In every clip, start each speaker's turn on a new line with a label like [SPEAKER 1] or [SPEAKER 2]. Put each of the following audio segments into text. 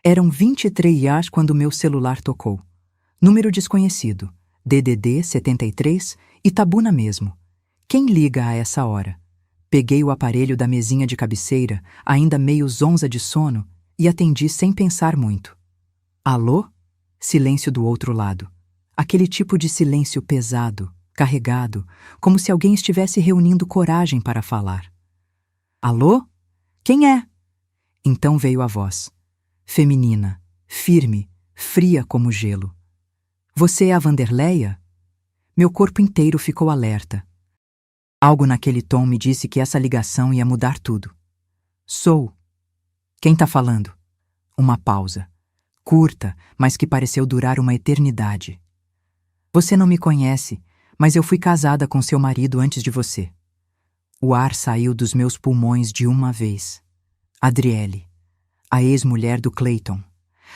[SPEAKER 1] Eram 23 quando meu celular tocou. Número desconhecido. DDD 73, Itabuna mesmo. Quem liga a essa hora? Peguei o aparelho da mesinha de cabeceira, ainda meio zonza de sono, e atendi sem pensar muito. Alô? Silêncio do outro lado. Aquele tipo de silêncio pesado, carregado, como se alguém estivesse reunindo coragem para falar. Alô? Quem é? Então veio a voz. Feminina, firme, fria como gelo. Você é a Wanderleia? Meu corpo inteiro ficou alerta. Algo naquele tom me disse que essa ligação ia mudar tudo. Sou. Quem tá falando? Uma pausa. Curta, mas que pareceu durar uma eternidade. Você não me conhece, mas eu fui casada com seu marido antes de você. O ar saiu dos meus pulmões de uma vez. Adriele, a ex-mulher do Clayton.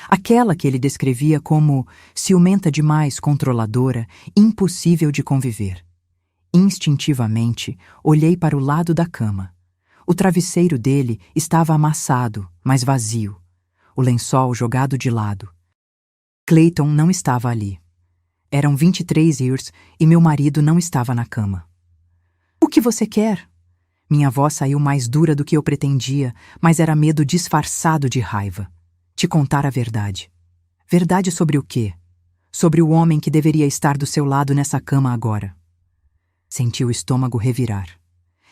[SPEAKER 1] Aquela que ele descrevia como ciumenta demais, controladora, impossível de conviver. Instintivamente, olhei para o lado da cama. O travesseiro dele estava amassado, mas vazio. O lençol jogado de lado. Clayton não estava ali. Eram 23 years e meu marido não estava na cama. O que você quer? Minha voz saiu mais dura do que eu pretendia, mas era medo disfarçado de raiva. Te contar a verdade. Verdade sobre o quê? Sobre o homem que deveria estar do seu lado nessa cama agora. Senti o estômago revirar.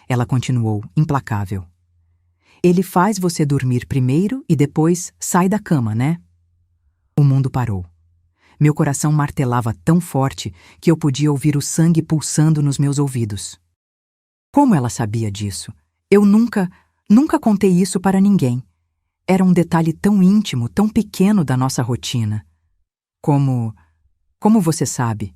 [SPEAKER 1] Ela continuou, implacável. Ele faz você dormir primeiro e depois sai da cama, né? O mundo parou. Meu coração martelava tão forte que eu podia ouvir o sangue pulsando nos meus ouvidos. Como ela sabia disso? Eu nunca contei isso para ninguém. Era um detalhe tão íntimo, tão pequeno da nossa rotina. Como você sabe?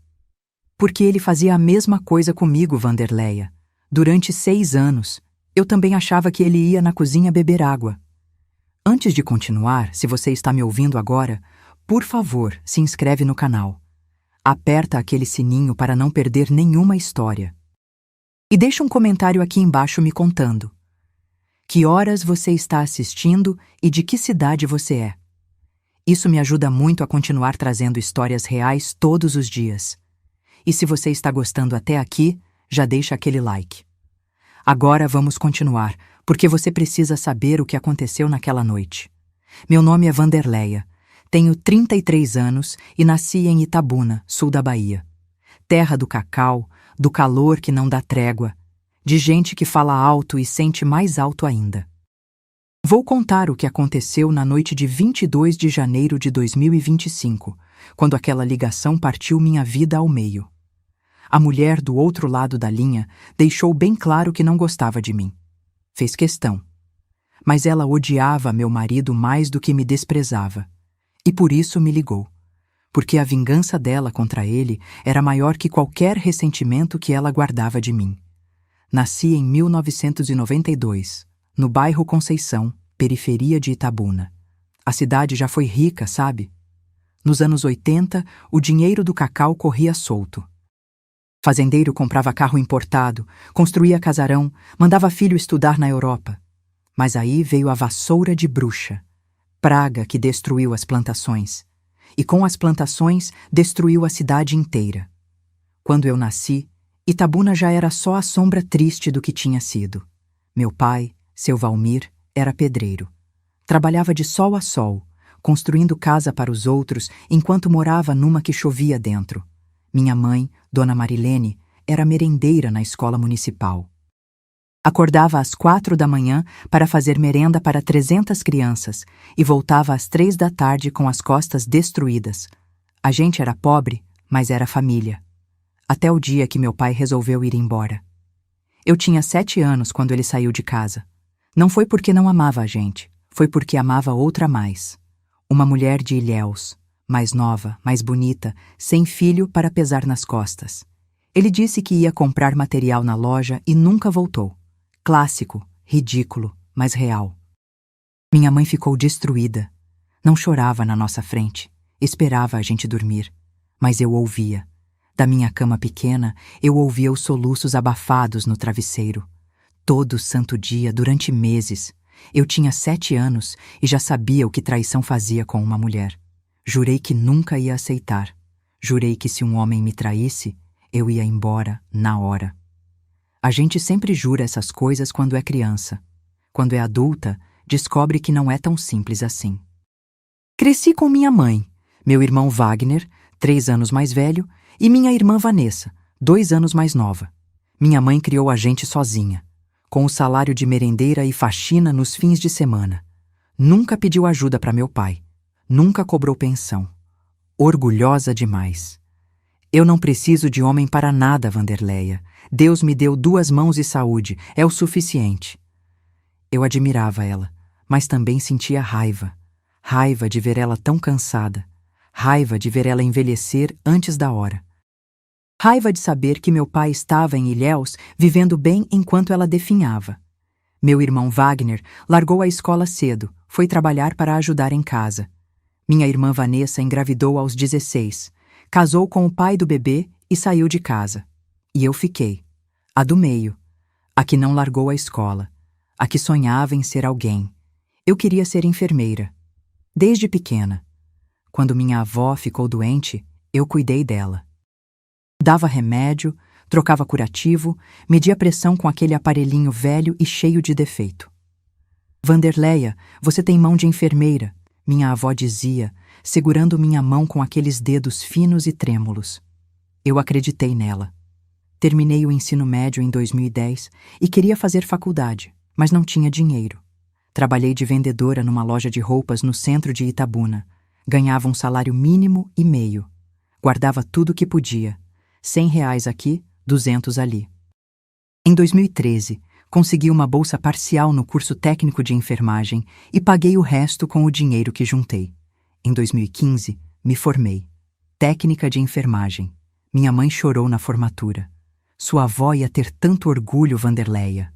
[SPEAKER 1] Porque ele fazia a mesma coisa comigo, Wanderleia. Durante 6 anos, eu também achava que ele ia na cozinha beber água. Antes de continuar, se você está me ouvindo agora, por favor, se inscreve no canal. Aperta aquele sininho para não perder nenhuma história. E deixa um comentário aqui embaixo me contando. Que horas você está assistindo e de que cidade você é? Isso me ajuda muito a continuar trazendo histórias reais todos os dias. E se você está gostando até aqui, já deixa aquele like. Agora vamos continuar, porque você precisa saber o que aconteceu naquela noite. Meu nome é Wanderleia, tenho 33 anos e nasci em Itabuna, sul da Bahia. Terra do cacau, do calor que não dá trégua, de gente que fala alto e sente mais alto ainda. Vou contar o que aconteceu na noite de 22 de janeiro de 2025, quando aquela ligação partiu minha vida ao meio. A mulher do outro lado da linha deixou bem claro que não gostava de mim. Fez questão. Mas ela odiava meu marido mais do que me desprezava. E por isso me ligou. Porque a vingança dela contra ele era maior que qualquer ressentimento que ela guardava de mim. Nasci em 1992, no bairro Conceição, periferia de Itabuna. A cidade já foi rica, sabe? Nos anos 80, o dinheiro do cacau corria solto. Fazendeiro comprava carro importado, construía casarão, mandava filho estudar na Europa. Mas aí veio a vassoura de bruxa, praga que destruiu as plantações. E com as plantações, destruiu a cidade inteira. Quando eu nasci, Itabuna já era só a sombra triste do que tinha sido. Meu pai, seu Valmir, era pedreiro. Trabalhava de sol a sol, construindo casa para os outros enquanto morava numa que chovia dentro. Minha mãe, Dona Marilene, era merendeira na escola municipal. Acordava às 4 da manhã para fazer merenda para 300 crianças e voltava às 3 da tarde com as costas destruídas. A gente era pobre, mas era família. Até o dia que meu pai resolveu ir embora. Eu tinha 7 anos quando ele saiu de casa. Não foi porque não amava a gente, foi porque amava outra mais. Uma mulher de Ilhéus, mais nova, mais bonita, sem filho para pesar nas costas. Ele disse que ia comprar material na loja e nunca voltou. Clássico, ridículo, mas real. Minha mãe ficou destruída. Não chorava na nossa frente, esperava a gente dormir. Mas eu ouvia. Da minha cama pequena, eu ouvia os soluços abafados no travesseiro. Todo santo dia, durante meses. Eu tinha 7 anos e já sabia o que traição fazia com uma mulher. Jurei que nunca ia aceitar. Jurei que se um homem me traísse, eu ia embora na hora. A gente sempre jura essas coisas quando é criança. Quando é adulta, descobre que não é tão simples assim. Cresci com minha mãe, meu irmão Wagner, 3 anos mais velho, e minha irmã Vanessa, 2 anos mais nova. Minha mãe criou a gente sozinha, com o salário de merendeira e faxina nos fins de semana. Nunca pediu ajuda para meu pai. Nunca cobrou pensão. Orgulhosa demais. Eu não preciso de homem para nada, Wanderleia. Deus me deu 2 mãos e saúde, é o suficiente. Eu admirava ela, mas também sentia raiva. Raiva de ver ela tão cansada. Raiva de ver ela envelhecer antes da hora. Raiva de saber que meu pai estava em Ilhéus vivendo bem enquanto ela definhava. Meu irmão Wagner largou a escola cedo, foi trabalhar para ajudar em casa. Minha irmã Vanessa engravidou aos 16, casou com o pai do bebê e saiu de casa. E eu fiquei, a do meio, a que não largou a escola, a que sonhava em ser alguém. Eu queria ser enfermeira, desde pequena. Quando minha avó ficou doente, eu cuidei dela. Dava remédio, trocava curativo, media pressão com aquele aparelhinho velho e cheio de defeito. Wanderleia, você tem mão de enfermeira, minha avó dizia, segurando minha mão com aqueles dedos finos e trêmulos. Eu acreditei nela. Terminei o ensino médio em 2010 e queria fazer faculdade, mas não tinha dinheiro. Trabalhei de vendedora numa loja de roupas no centro de Itabuna. Ganhava um salário mínimo e meio. Guardava tudo o que podia. R$ 100 aqui, 200 ali. Em 2013, consegui uma bolsa parcial no curso técnico de enfermagem e paguei o resto com o dinheiro que juntei. Em 2015, me formei. Técnica de enfermagem. Minha mãe chorou na formatura. Sua avó ia ter tanto orgulho, Wanderleia.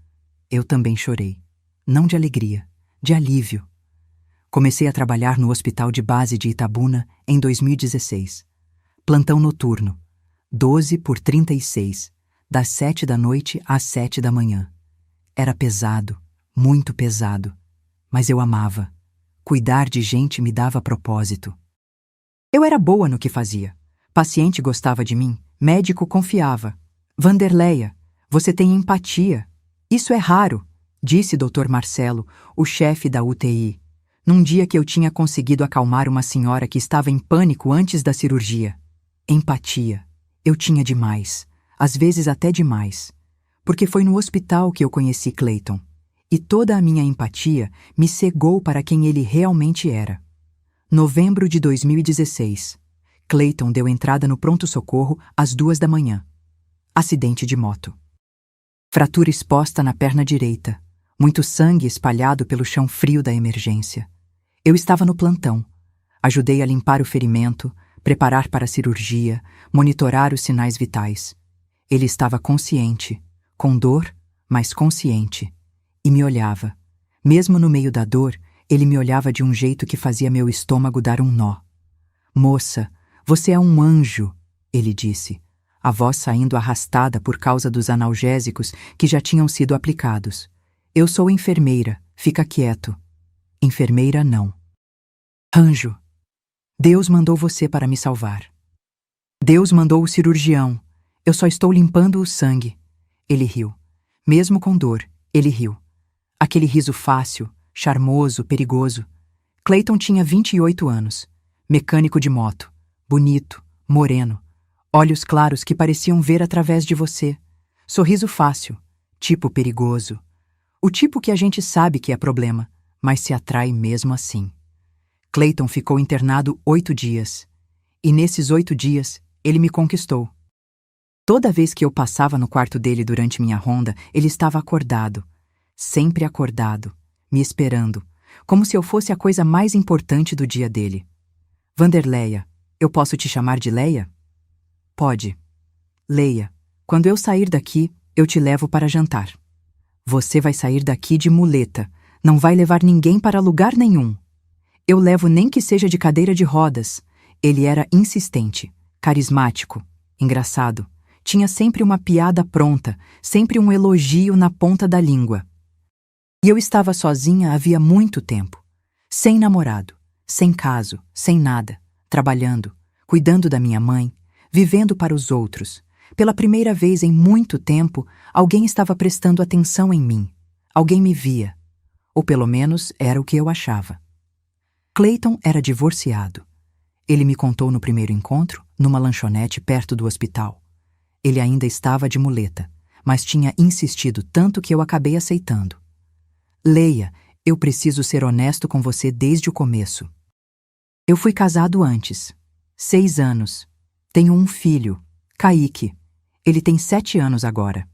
[SPEAKER 1] Eu também chorei. Não de alegria, de alívio. Comecei a trabalhar no Hospital de Base de Itabuna em 2016. Plantão noturno, 12/36, das 7 da noite às 7 da manhã. Era pesado, muito pesado, mas eu amava. Cuidar de gente me dava propósito. Eu era boa no que fazia. Paciente gostava de mim, médico confiava. Wanderleia, você tem empatia. Isso é raro, disse Dr. Marcelo, o chefe da UTI, num dia que eu tinha conseguido acalmar uma senhora que estava em pânico antes da cirurgia. Empatia. Eu tinha demais, às vezes até demais, porque foi no hospital que eu conheci Clayton, e toda a minha empatia me cegou para quem ele realmente era. Novembro de 2016. Clayton deu entrada no pronto-socorro às 2 da manhã. Acidente de moto. Fratura exposta na perna direita. Muito sangue espalhado pelo chão frio da emergência. Eu estava no plantão. Ajudei a limpar o ferimento, preparar para a cirurgia, monitorar os sinais vitais. Ele estava consciente, com dor, mas consciente, e me olhava. Mesmo no meio da dor, ele me olhava de um jeito que fazia meu estômago dar um nó. Moça, você é um anjo, ele disse, a voz saindo arrastada por causa dos analgésicos que já tinham sido aplicados. Eu sou enfermeira, fica quieto. Enfermeira não. Anjo. Deus mandou você para me salvar. Deus mandou o cirurgião. Eu só estou limpando o sangue. Ele riu. Mesmo com dor, ele riu. Aquele riso fácil, charmoso, perigoso. Clayton tinha 28 anos. Mecânico de moto. Bonito, moreno. Olhos claros que pareciam ver através de você. Sorriso fácil. Tipo perigoso. O tipo que a gente sabe que é problema, mas se atrai mesmo assim. Clayton ficou internado 8 dias. E nesses 8 dias, ele me conquistou. Toda vez que eu passava no quarto dele durante minha ronda, ele estava acordado. Sempre acordado, me esperando, como se eu fosse a coisa mais importante do dia dele. Wanderleia, eu posso te chamar de Leia? Pode. Leia, quando eu sair daqui, eu te levo para jantar. Você vai sair daqui de muleta, não vai levar ninguém para lugar nenhum. Eu levo nem que seja de cadeira de rodas. Ele era insistente, carismático, engraçado. Tinha sempre uma piada pronta, sempre um elogio na ponta da língua. E eu estava sozinha havia muito tempo. Sem namorado, sem caso, sem nada, trabalhando, cuidando da minha mãe, vivendo para os outros. Pela primeira vez em muito tempo, alguém estava prestando atenção em mim. Alguém me via. Ou pelo menos era o que eu achava. Clayton era divorciado. Ele me contou no primeiro encontro, numa lanchonete perto do hospital. Ele ainda estava de muleta, mas tinha insistido tanto que eu acabei aceitando. Leia, eu preciso ser honesto com você desde o começo. Eu fui casado antes. 6 anos. Tenho um filho, Kaique. Ele tem 7 anos agora.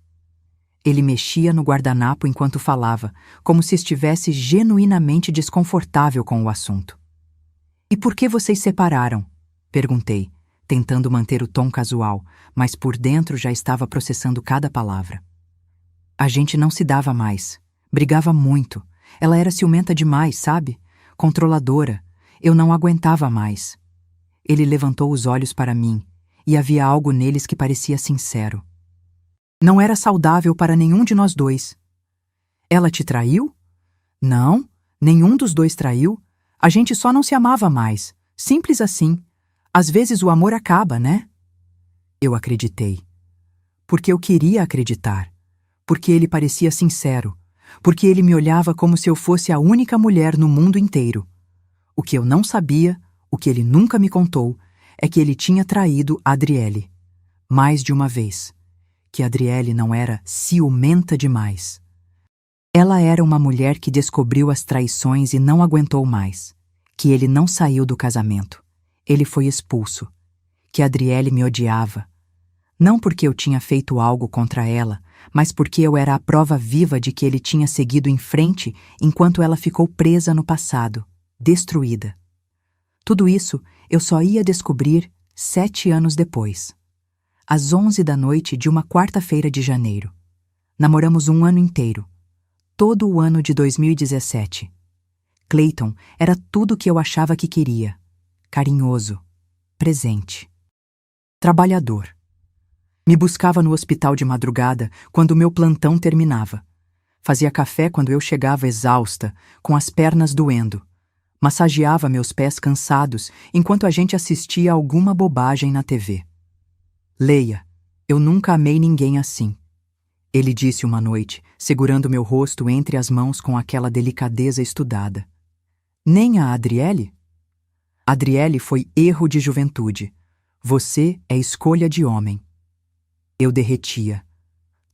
[SPEAKER 1] Ele mexia no guardanapo enquanto falava, como se estivesse genuinamente desconfortável com o assunto. E por que vocês separaram? Perguntei, tentando manter o tom casual, mas por dentro já estava processando cada palavra. A gente não se dava mais. Brigava muito. Ela era ciumenta demais, sabe? Controladora. Eu não aguentava mais. Ele levantou os olhos para mim, e havia algo neles que parecia sincero. Não era saudável para nenhum de nós dois. Ela te traiu? Não, nenhum dos dois traiu. A gente só não se amava mais. Simples assim. Às vezes o amor acaba, né? Eu acreditei. Porque eu queria acreditar. Porque ele parecia sincero. Porque ele me olhava como se eu fosse a única mulher no mundo inteiro. O que eu não sabia, o que ele nunca me contou, é que ele tinha traído Adriele. Mais de uma vez. Que Adriele não era ciumenta demais. Ela era uma mulher que descobriu as traições e não aguentou mais. Que ele não saiu do casamento. Ele foi expulso. Que Adriele me odiava. Não porque eu tinha feito algo contra ela, mas porque eu era a prova viva de que ele tinha seguido em frente enquanto ela ficou presa no passado, destruída. Tudo isso eu só ia descobrir 7 anos depois. Às 11 da noite de uma quarta-feira de janeiro. Namoramos um ano inteiro. Todo o ano de 2017. Clayton era tudo o que eu achava que queria. Carinhoso. Presente. Trabalhador. Me buscava no hospital de madrugada quando o meu plantão terminava. Fazia café quando eu chegava exausta, com as pernas doendo. Massageava meus pés cansados enquanto a gente assistia a alguma bobagem na TV. Leia, eu nunca amei ninguém assim. Ele disse uma noite, segurando meu rosto entre as mãos com aquela delicadeza estudada. Nem a Adriele? Adriele foi erro de juventude. Você é escolha de homem. Eu derretia.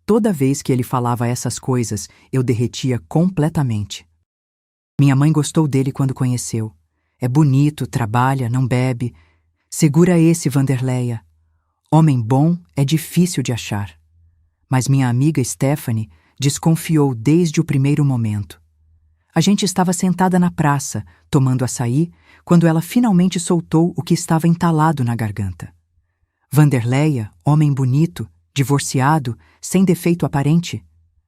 [SPEAKER 1] Toda vez que ele falava essas coisas, eu derretia completamente. Minha mãe gostou dele quando conheceu. É bonito, trabalha, não bebe. Segura esse, Vanderleia. Homem bom é difícil de achar. Mas minha amiga Stephanie desconfiou desde o primeiro momento. A gente estava sentada na praça, tomando açaí, quando ela finalmente soltou o que estava entalado na garganta. Vanderleia, homem bonito, divorciado, sem defeito aparente.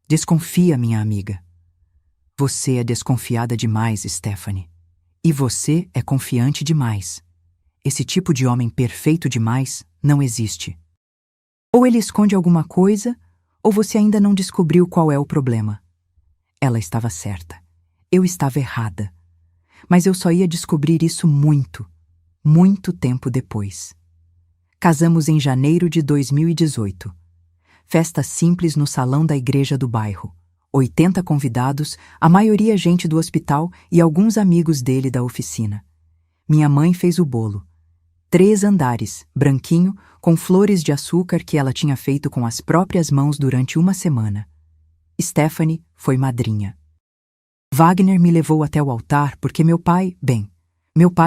[SPEAKER 1] Desconfia, minha amiga. Você é desconfiada demais, Stephanie. E você é confiante demais. Esse tipo de homem perfeito demais não existe. Ou ele esconde alguma coisa, ou você ainda não descobriu qual é o problema. Ela estava certa. Eu estava errada. Mas eu só ia descobrir isso muito, muito tempo depois. Casamos em janeiro de 2018. Festa simples no salão da igreja do bairro. 80 convidados, a maioria gente do hospital e alguns amigos dele da oficina. Minha mãe fez o bolo. 3 andares, branquinho, com flores de açúcar que ela tinha feito com as próprias mãos durante uma semana. Stephanie foi madrinha. Wagner me levou até o altar porque meu pai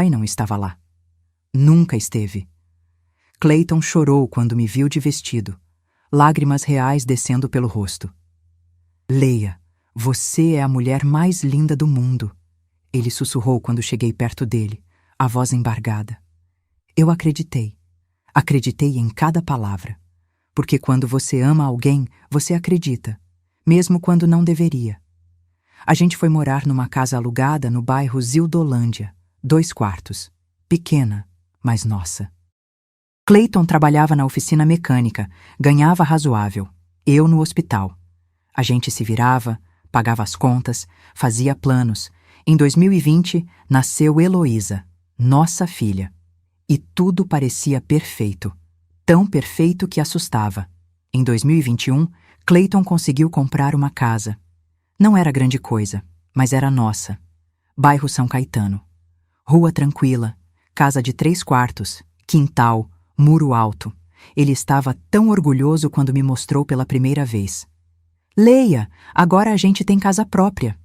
[SPEAKER 1] não estava lá. Nunca esteve. Clayton chorou quando me viu de vestido, lágrimas reais descendo pelo rosto. Leia, você é a mulher mais linda do mundo, ele sussurrou quando cheguei perto dele, a voz embargada. Eu acreditei. Acreditei em cada palavra. Porque quando você ama alguém, você acredita, mesmo quando não deveria. A gente foi morar numa casa alugada no bairro Zildolândia, 2 quartos, pequena, mas nossa. Clayton trabalhava na oficina mecânica, ganhava razoável, eu no hospital. A gente se virava, pagava as contas, fazia planos. Em 2020, nasceu Heloísa, nossa filha. E tudo parecia perfeito. Tão perfeito que assustava. Em 2021, Clayton conseguiu comprar uma casa. Não era grande coisa, mas era nossa. Bairro São Caetano. Rua tranquila, casa de 3 quartos, quintal, muro alto. Ele estava tão orgulhoso quando me mostrou pela primeira vez. Leia, agora a gente tem casa própria.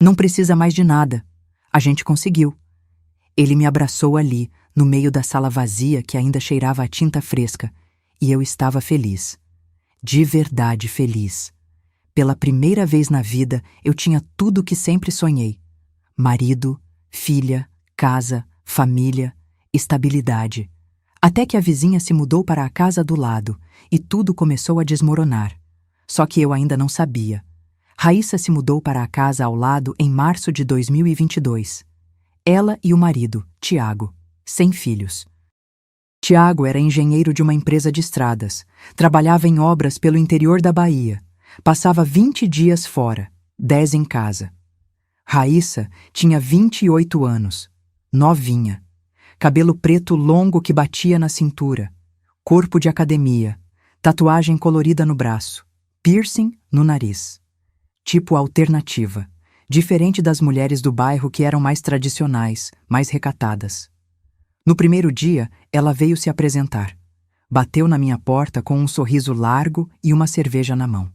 [SPEAKER 1] Não precisa mais de nada. A gente conseguiu. Ele me abraçou ali, no meio da sala vazia que ainda cheirava a tinta fresca, e eu estava feliz. De verdade feliz. Pela primeira vez na vida, eu tinha tudo o que sempre sonhei. Marido, filha, casa, família, estabilidade. Até que a vizinha se mudou para a casa do lado, e tudo começou a desmoronar. Só que eu ainda não sabia. Raíssa se mudou para a casa ao lado em março de 2022. Ela e o marido, Tiago, sem filhos. Tiago era engenheiro de uma empresa de estradas, trabalhava em obras pelo interior da Bahia, passava 20 dias fora, 10 em casa. Raíssa tinha 28 anos, novinha, cabelo preto longo que batia na cintura, corpo de academia, tatuagem colorida no braço, piercing no nariz. Tipo alternativa, diferente das mulheres do bairro que eram mais tradicionais, mais recatadas. No primeiro dia, ela veio se apresentar. Bateu na minha porta com um sorriso largo e uma cerveja na mão.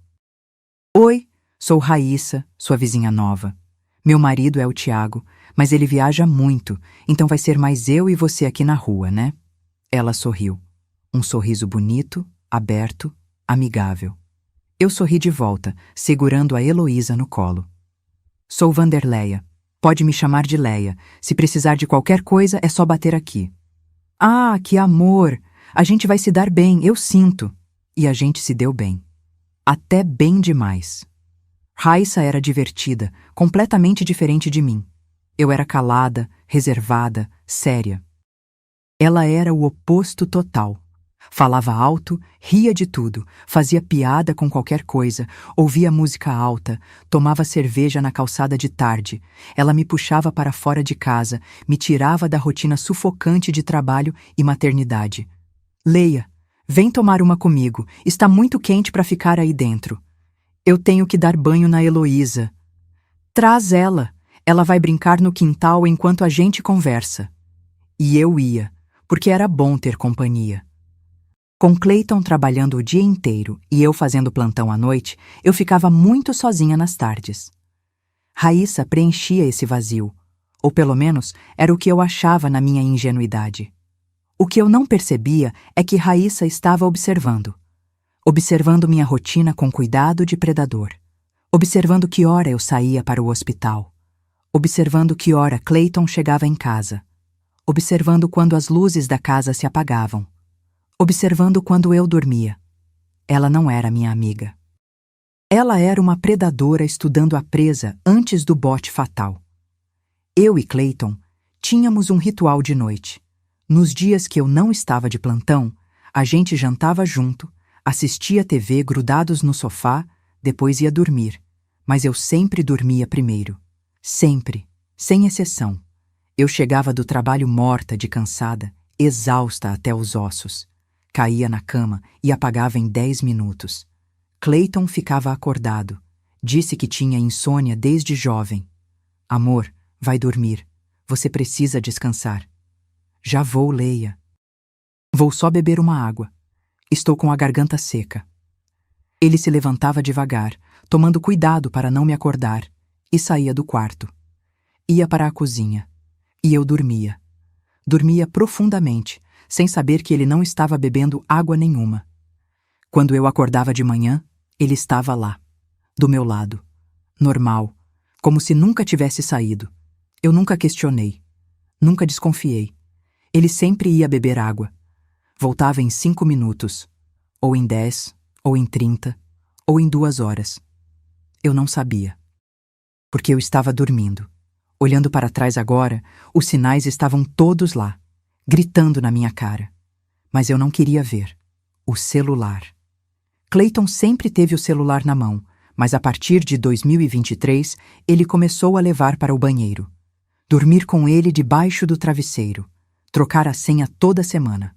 [SPEAKER 1] Oi, sou Raíssa, sua vizinha nova. Meu marido é o Tiago, mas ele viaja muito, então vai ser mais eu e você aqui na rua, né? Ela sorriu. Um sorriso bonito, aberto, amigável. Eu sorri de volta, segurando a Heloísa no colo. Sou Vanderleia. Pode me chamar de Leia. Se precisar de qualquer coisa, é só bater aqui. Ah, que amor! A gente vai se dar bem, eu sinto. E a gente se deu bem. Até bem demais. Raíssa era divertida, completamente diferente de mim. Eu era calada, reservada, séria. Ela era o oposto total. Falava alto, ria de tudo, fazia piada com qualquer coisa, ouvia música alta, tomava cerveja na calçada de tarde. Ela me puxava para fora de casa, me tirava da rotina sufocante de trabalho e maternidade. Leia, vem tomar uma comigo, está muito quente para ficar aí dentro. Eu tenho que dar banho na Heloísa. Traz ela vai brincar no quintal enquanto a gente conversa. E eu ia, porque era bom ter companhia. Com Clayton trabalhando o dia inteiro e eu fazendo plantão à noite, eu ficava muito sozinha nas tardes. Raíssa preenchia esse vazio, ou pelo menos era o que eu achava na minha ingenuidade. O que eu não percebia é que Raíssa estava observando. Observando minha rotina com cuidado de predador. Observando que hora eu saía para o hospital. Observando que hora Clayton chegava em casa. Observando quando as luzes da casa se apagavam. Observando quando eu dormia. Ela não era minha amiga. Ela era uma predadora estudando a presa antes do bote fatal. Eu e Clayton tínhamos um ritual de noite. Nos dias que eu não estava de plantão, a gente jantava junto, assistia TV grudados no sofá, depois ia dormir. Mas eu sempre dormia primeiro. Sempre, sem exceção. Eu chegava do trabalho morta de cansada, exausta até os ossos. Caía na cama e apagava em 10 minutos. Clayton ficava acordado. Disse que tinha insônia desde jovem. Amor, vai dormir. Você precisa descansar. Já vou, Leia. Vou só beber uma água. Estou com a garganta seca. Ele se levantava devagar, tomando cuidado para não me acordar, e saía do quarto. Ia para a cozinha. E eu dormia. Dormia profundamente, sem saber que ele não estava bebendo água nenhuma. Quando eu acordava de manhã, ele estava lá, do meu lado. Normal, como se nunca tivesse saído. Eu nunca questionei, nunca desconfiei. Ele sempre ia beber água. Voltava em 5 minutos, ou em 10, ou em 30, ou em 2 horas. Eu não sabia, porque eu estava dormindo. Olhando para trás agora, os sinais estavam todos lá, gritando na minha cara. Mas eu não queria ver. O celular. Clayton sempre teve o celular na mão, mas a partir de 2023 ele começou a levar para o banheiro. Dormir com ele debaixo do travesseiro. Trocar a senha toda semana.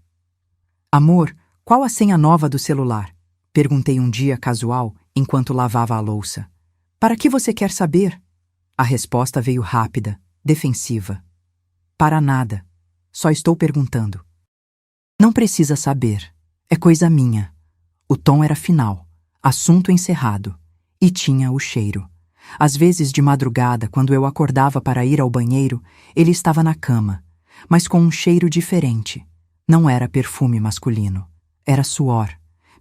[SPEAKER 1] Amor, qual a senha nova do celular? Perguntei um dia casual enquanto lavava a louça. Para que você quer saber? A resposta veio rápida, defensiva. Para nada. Só estou perguntando. Não precisa saber. É coisa minha. O tom era final. Assunto encerrado. E tinha o cheiro. Às vezes de madrugada, quando eu acordava para ir ao banheiro, ele estava na cama, mas com um cheiro diferente. Não era perfume masculino. Era suor,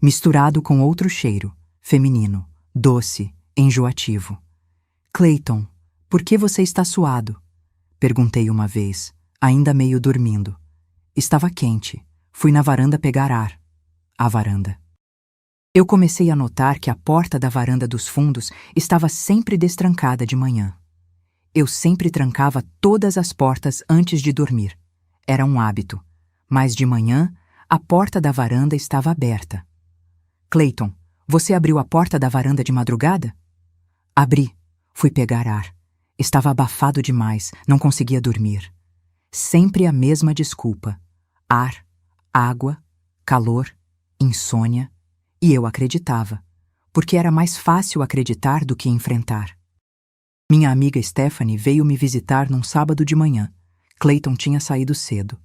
[SPEAKER 1] misturado com outro cheiro, feminino, doce, enjoativo. Clayton, por que você está suado? Perguntei uma vez, ainda meio dormindo. Estava quente. Fui na varanda pegar ar. A varanda. Eu comecei a notar que a porta da varanda dos fundos estava sempre destrancada de manhã. Eu sempre trancava todas as portas antes de dormir. Era um hábito. Mas de manhã, a porta da varanda estava aberta. Clayton, você abriu a porta da varanda de madrugada? Abri. Fui pegar ar. Estava abafado demais, não conseguia dormir. Sempre a mesma desculpa. Ar, água, calor, insônia. E eu acreditava, porque era mais fácil acreditar do que enfrentar. Minha amiga Stephanie veio me visitar num sábado de manhã. Clayton tinha saído cedo.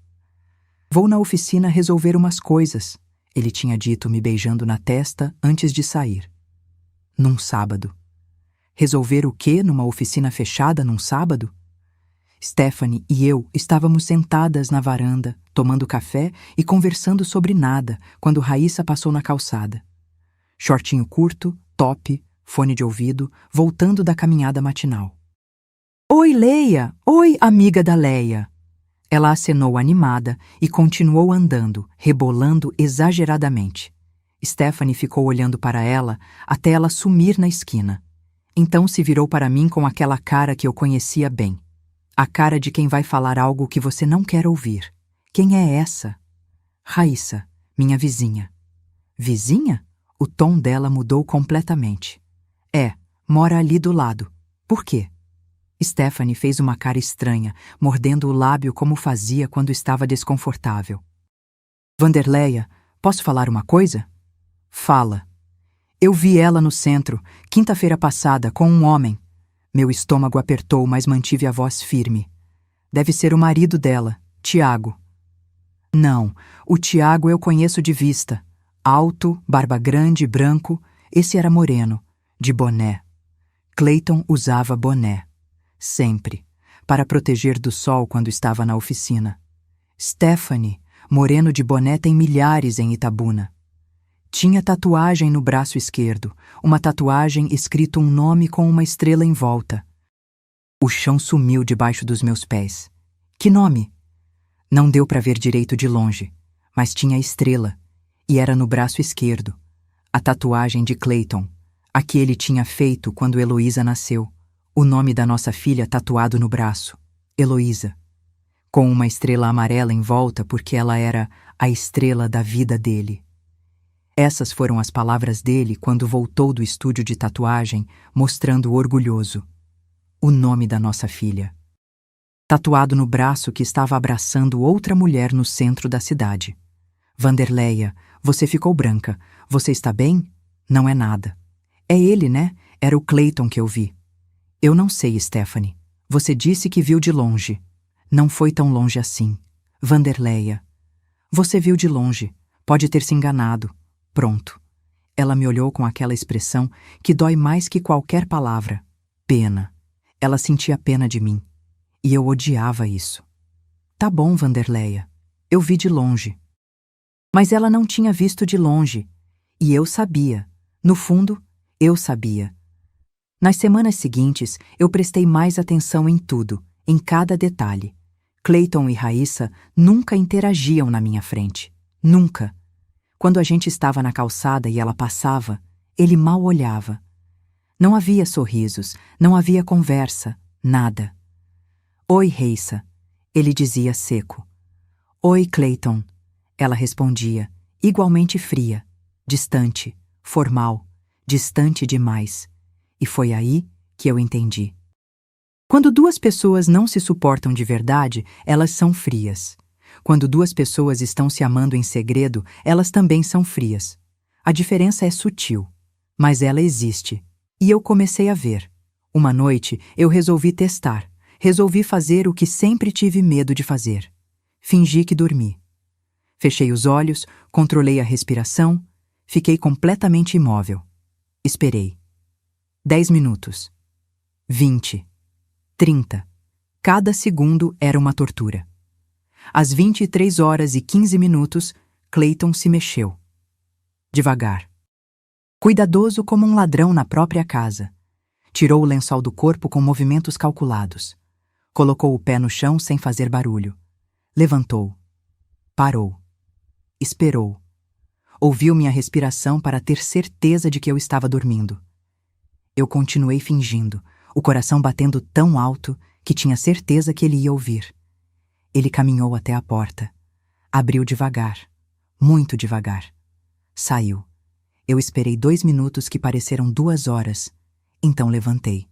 [SPEAKER 1] Vou na oficina resolver umas coisas, ele tinha dito me beijando na testa antes de sair. Num sábado. Resolver o quê numa oficina fechada num sábado? Stephanie e eu estávamos sentadas na varanda, tomando café e conversando sobre nada, quando Raíssa passou na calçada. Shortinho curto, top, fone de ouvido, voltando da caminhada matinal. Oi, Leia! Oi, amiga da Leia! Ela acenou animada e continuou andando, rebolando exageradamente. Stephanie ficou olhando para ela até ela sumir na esquina. Então se virou para mim com aquela cara que eu conhecia bem. A cara de quem vai falar algo que você não quer ouvir. Quem é essa? Raíssa, minha vizinha. Vizinha? O tom dela mudou completamente. Mora ali do lado. Por quê? Stephanie fez uma cara estranha, mordendo o lábio como fazia quando estava desconfortável. Vanderleia, posso falar uma coisa? Fala. Eu vi ela no centro, quinta-feira passada, com um homem. Meu estômago apertou, mas mantive a voz firme. Deve ser o marido dela, Tiago. Não, o Tiago eu conheço de vista. Alto, barba grande, branco, esse era moreno, de boné. Clayton usava boné. Sempre, para proteger do sol quando estava na oficina. Stephanie, moreno de boné, tem milhares em Itabuna. Tinha tatuagem no braço esquerdo, uma tatuagem escrito um nome com uma estrela em volta. O chão sumiu debaixo dos meus pés. Que nome? Não deu para ver direito de longe, mas tinha estrela, e era no braço esquerdo. A tatuagem de Clayton, a que ele tinha feito quando Heloísa nasceu. O nome da nossa filha tatuado no braço, Heloísa, com uma estrela amarela em volta porque ela era a estrela da vida dele. Essas foram as palavras dele quando voltou do estúdio de tatuagem, mostrando orgulhoso. O nome da nossa filha. Tatuado no braço que estava abraçando outra mulher no centro da cidade. Vanderleia, você ficou branca. Você está bem? Não é nada. É ele, né? Era o Clayton que eu vi. Eu não sei, Stephanie. Você disse que viu de longe. Não foi tão longe assim. Vanderleia. Você viu de longe. Pode ter se enganado. Pronto. Ela me olhou com aquela expressão que dói mais que qualquer palavra. Pena. Ela sentia pena de mim. E eu odiava isso. Tá bom, Vanderleia. Eu vi de longe. Mas ela não tinha visto de longe. E eu sabia. No fundo, eu sabia. Nas semanas seguintes, eu prestei mais atenção em tudo, em cada detalhe. Clayton e Raíssa nunca interagiam na minha frente. Nunca. Quando a gente estava na calçada e ela passava, ele mal olhava. Não havia sorrisos, não havia conversa, nada. Oi, Raíssa, ele dizia seco. Oi, Clayton, ela respondia, igualmente fria, distante, formal, distante demais. E foi aí que eu entendi. Quando duas pessoas não se suportam de verdade, elas são frias. Quando duas pessoas estão se amando em segredo, elas também são frias. A diferença é sutil, mas ela existe. E eu comecei a ver. Uma noite, eu resolvi testar. Resolvi fazer o que sempre tive medo de fazer. Fingi que dormi. Fechei os olhos, controlei a respiração, fiquei completamente imóvel. Esperei. 10 minutos. 20. 30. Cada segundo era uma tortura. Às 23h15, Clayton se mexeu. Devagar. Cuidadoso como um ladrão na própria casa. Tirou o lençol do corpo com movimentos calculados. Colocou o pé no chão sem fazer barulho. Levantou. Parou. Esperou. Ouviu minha respiração para ter certeza de que eu estava dormindo. Eu continuei fingindo, o coração batendo tão alto que tinha certeza que ele ia ouvir. Ele caminhou até a porta. Abriu devagar, muito devagar. Saiu. Eu esperei 2 minutos que pareceram 2 horas. Então levantei.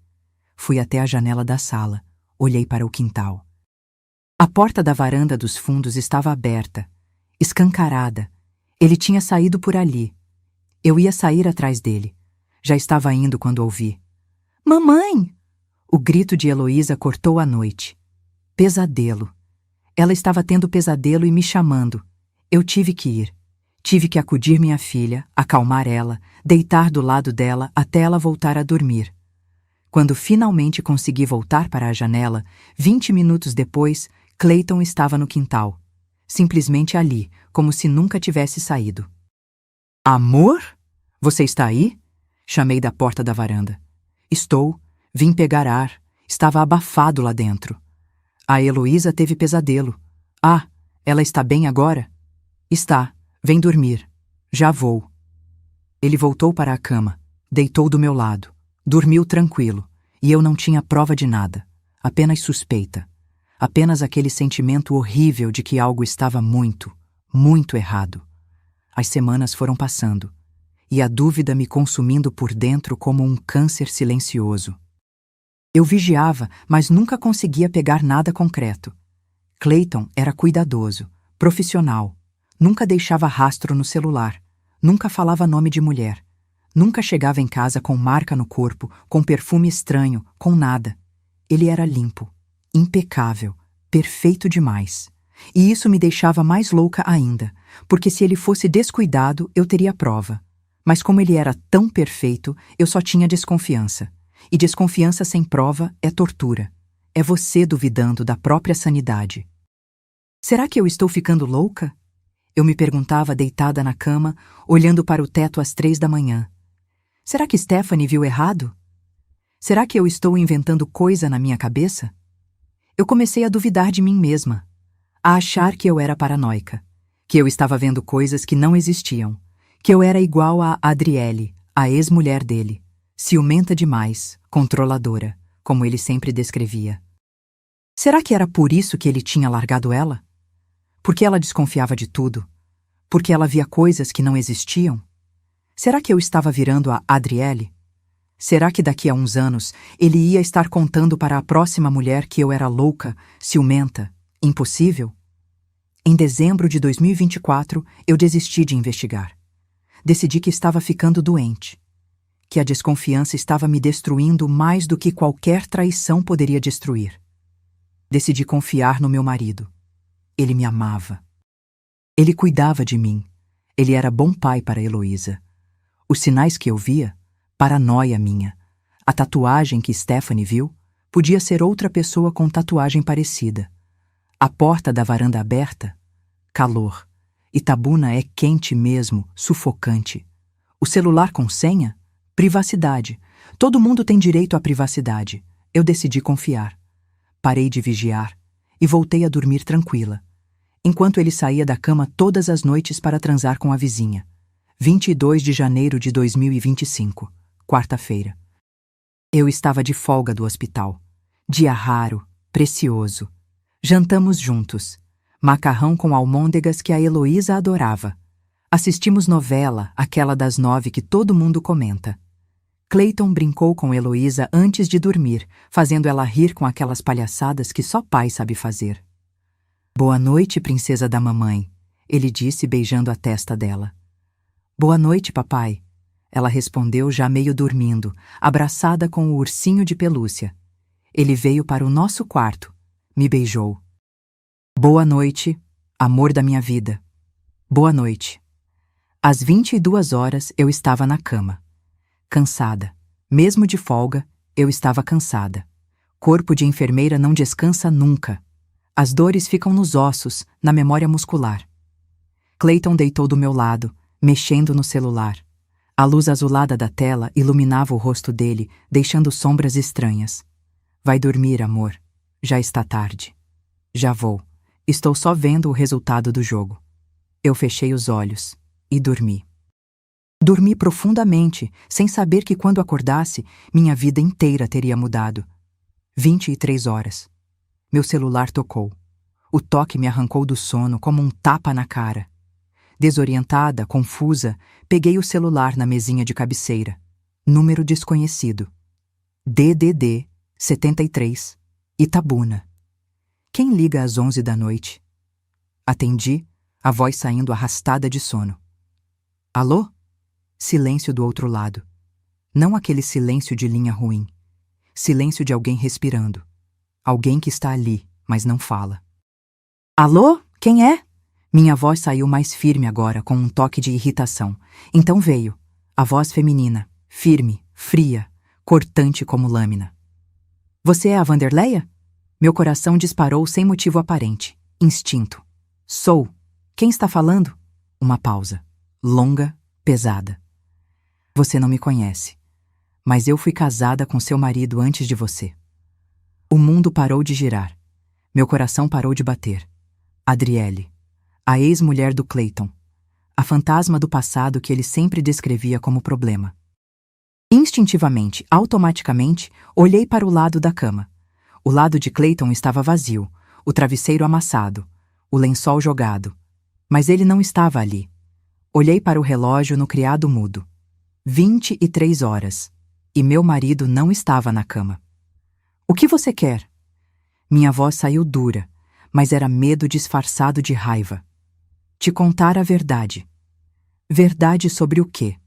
[SPEAKER 1] Fui até a janela da sala. Olhei para o quintal. A porta da varanda dos fundos estava aberta, escancarada. Ele tinha saído por ali. Eu ia sair atrás dele. Já estava indo quando ouvi. Mamãe! O grito de Heloísa cortou a noite. Pesadelo. Ela estava tendo pesadelo e me chamando. Eu tive que ir. Tive que acudir minha filha, acalmar ela, deitar do lado dela até ela voltar a dormir. Quando finalmente consegui voltar para a janela, 20 minutos depois, Clayton estava no quintal. Simplesmente ali, como se nunca tivesse saído. Amor? Você está aí? Chamei da porta da varanda. Estou. Vim pegar ar. Estava abafado lá dentro. A Heloísa teve pesadelo. Ah, ela está bem agora? Está. Vem dormir. Já vou. Ele voltou para a cama. Deitou do meu lado. Dormiu tranquilo. E eu não tinha prova de nada. Apenas suspeita. Apenas aquele sentimento horrível de que algo estava muito, muito errado. As semanas foram passando. E a dúvida me consumindo por dentro como um câncer silencioso. Eu vigiava, mas nunca conseguia pegar nada concreto. Clayton era cuidadoso, profissional. Nunca deixava rastro no celular. Nunca falava nome de mulher. Nunca chegava em casa com marca no corpo, com perfume estranho, com nada. Ele era limpo, impecável, perfeito demais. E isso me deixava mais louca ainda, porque se ele fosse descuidado, eu teria prova. Mas como ele era tão perfeito, eu só tinha desconfiança. E desconfiança sem prova é tortura. É você duvidando da própria sanidade. Será que eu estou ficando louca? Eu me perguntava deitada na cama, olhando para o teto às 3 da manhã. Será que Stephanie viu errado? Será que eu estou inventando coisa na minha cabeça? Eu comecei a duvidar de mim mesma, a achar que eu era paranoica, que eu estava vendo coisas que não existiam, que eu era igual a Adriele, a ex-mulher dele, ciumenta demais, controladora, como ele sempre descrevia. Será que era por isso que ele tinha largado ela? Porque ela desconfiava de tudo? Porque ela via coisas que não existiam? Será que eu estava virando a Adriele? Será que daqui a uns anos ele ia estar contando para a próxima mulher que eu era louca, ciumenta, impossível? Em dezembro de 2024, eu desisti de investigar. Decidi que estava ficando doente, que a desconfiança estava me destruindo mais do que qualquer traição poderia destruir. Decidi confiar no meu marido. Ele me amava. Ele cuidava de mim. Ele era bom pai para Heloísa. Os sinais que eu via, paranoia minha. A tatuagem que Stephanie viu, podia ser outra pessoa com tatuagem parecida. A porta da varanda aberta, calor. Itabuna é quente mesmo, sufocante. O celular com senha, privacidade. Todo mundo tem direito à privacidade. Eu decidi confiar. Parei de vigiar e voltei a dormir tranquila, enquanto ele saía da cama todas as noites para transar com a vizinha. 22 de janeiro de 2025, quarta-feira. Eu estava de folga do hospital. Dia raro, precioso. Jantamos juntos. Macarrão com almôndegas que a Heloísa adorava. Assistimos novela, aquela das 9 que todo mundo comenta. Clayton brincou com Heloísa antes de dormir, fazendo ela rir com aquelas palhaçadas que só pai sabe fazer. Boa noite, princesa da mamãe, ele disse beijando a testa dela. Boa noite, papai. Ela respondeu já meio dormindo, abraçada com o ursinho de pelúcia. Ele veio para o nosso quarto, me beijou. Boa noite, amor da minha vida. Boa noite. Às 22 horas eu estava na cama. Cansada. Mesmo de folga, eu estava cansada. Corpo de enfermeira não descansa nunca. As dores ficam nos ossos, na memória muscular. Clayton deitou do meu lado, mexendo no celular. A luz azulada da tela iluminava o rosto dele, deixando sombras estranhas. Vai dormir, amor. Já está tarde. Já vou. Estou só vendo o resultado do jogo. Eu fechei os olhos e dormi. Dormi profundamente, sem saber que quando acordasse, minha vida inteira teria mudado. 23 horas. Meu celular tocou. O toque me arrancou do sono como um tapa na cara. Desorientada, confusa, peguei o celular na mesinha de cabeceira. Número desconhecido. DDD 73, Itabuna. Quem liga às 11 da noite? Atendi, a voz saindo arrastada de sono. Alô? Silêncio do outro lado. Não aquele silêncio de linha ruim. Silêncio de alguém respirando. Alguém que está ali, mas não fala. Alô? Quem é? Minha voz saiu mais firme agora, com um toque de irritação. Então veio. A voz feminina, firme, fria, cortante como lâmina. Você é a Vanderleia? Meu coração disparou sem motivo aparente. Instinto. Sou. Quem está falando? Uma pausa. Longa, pesada. Você não me conhece. Mas eu fui casada com seu marido antes de você. O mundo parou de girar. Meu coração parou de bater. Adriele. A ex-mulher do Clayton. A fantasma do passado que ele sempre descrevia como problema. Instintivamente, automaticamente, olhei para o lado da cama. O lado de Clayton estava vazio, o travesseiro amassado, o lençol jogado. Mas ele não estava ali. Olhei para o relógio no criado mudo. 23 horas. E meu marido não estava na cama. O que você quer? Minha voz saiu dura, mas era medo disfarçado de raiva. Te contar a verdade. Verdade sobre o quê?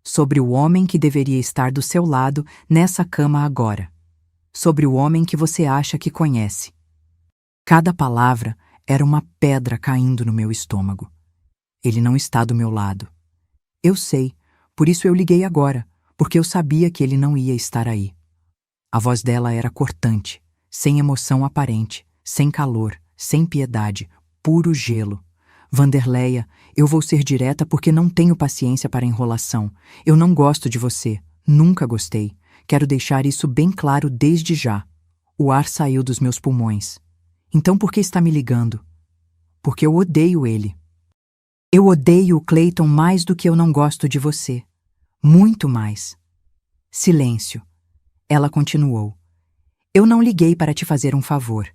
[SPEAKER 1] Sobre o homem que deveria estar do seu lado nessa cama agora. Sobre o homem que você acha que conhece. Cada palavra era uma pedra caindo no meu estômago. Ele não está do meu lado. Eu sei, por isso eu liguei agora, porque eu sabia que ele não ia estar aí. A voz dela era cortante, sem emoção aparente, sem calor, sem piedade, puro gelo. Vanderleia, eu vou ser direta porque não tenho paciência para enrolação. Eu não gosto de você. Nunca gostei. Quero deixar isso bem claro desde já. O ar saiu dos meus pulmões. Então por que está me ligando? Porque eu odeio ele. Eu odeio o Clayton mais do que eu não gosto de você. Muito mais. Silêncio. Ela continuou. Eu não liguei para te fazer um favor.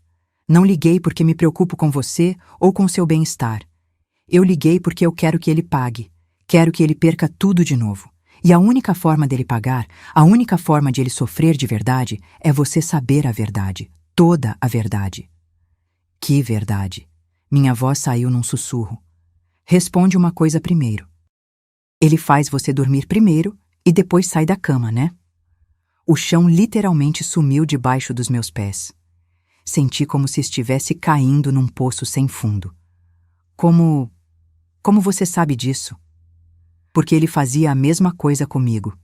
[SPEAKER 1] Não liguei porque me preocupo com você ou com seu bem-estar. Eu liguei porque eu quero que ele pague. Quero que ele perca tudo de novo. E a única forma dele pagar, a única forma de ele sofrer de verdade, é você saber a verdade. Toda a verdade. Que verdade? Minha voz saiu num sussurro. Responde uma coisa primeiro. Ele faz você dormir primeiro e depois sai da cama, né? O chão literalmente sumiu debaixo dos meus pés. Senti como se estivesse caindo num poço sem fundo. Como você sabe disso? Porque ele fazia a mesma coisa comigo.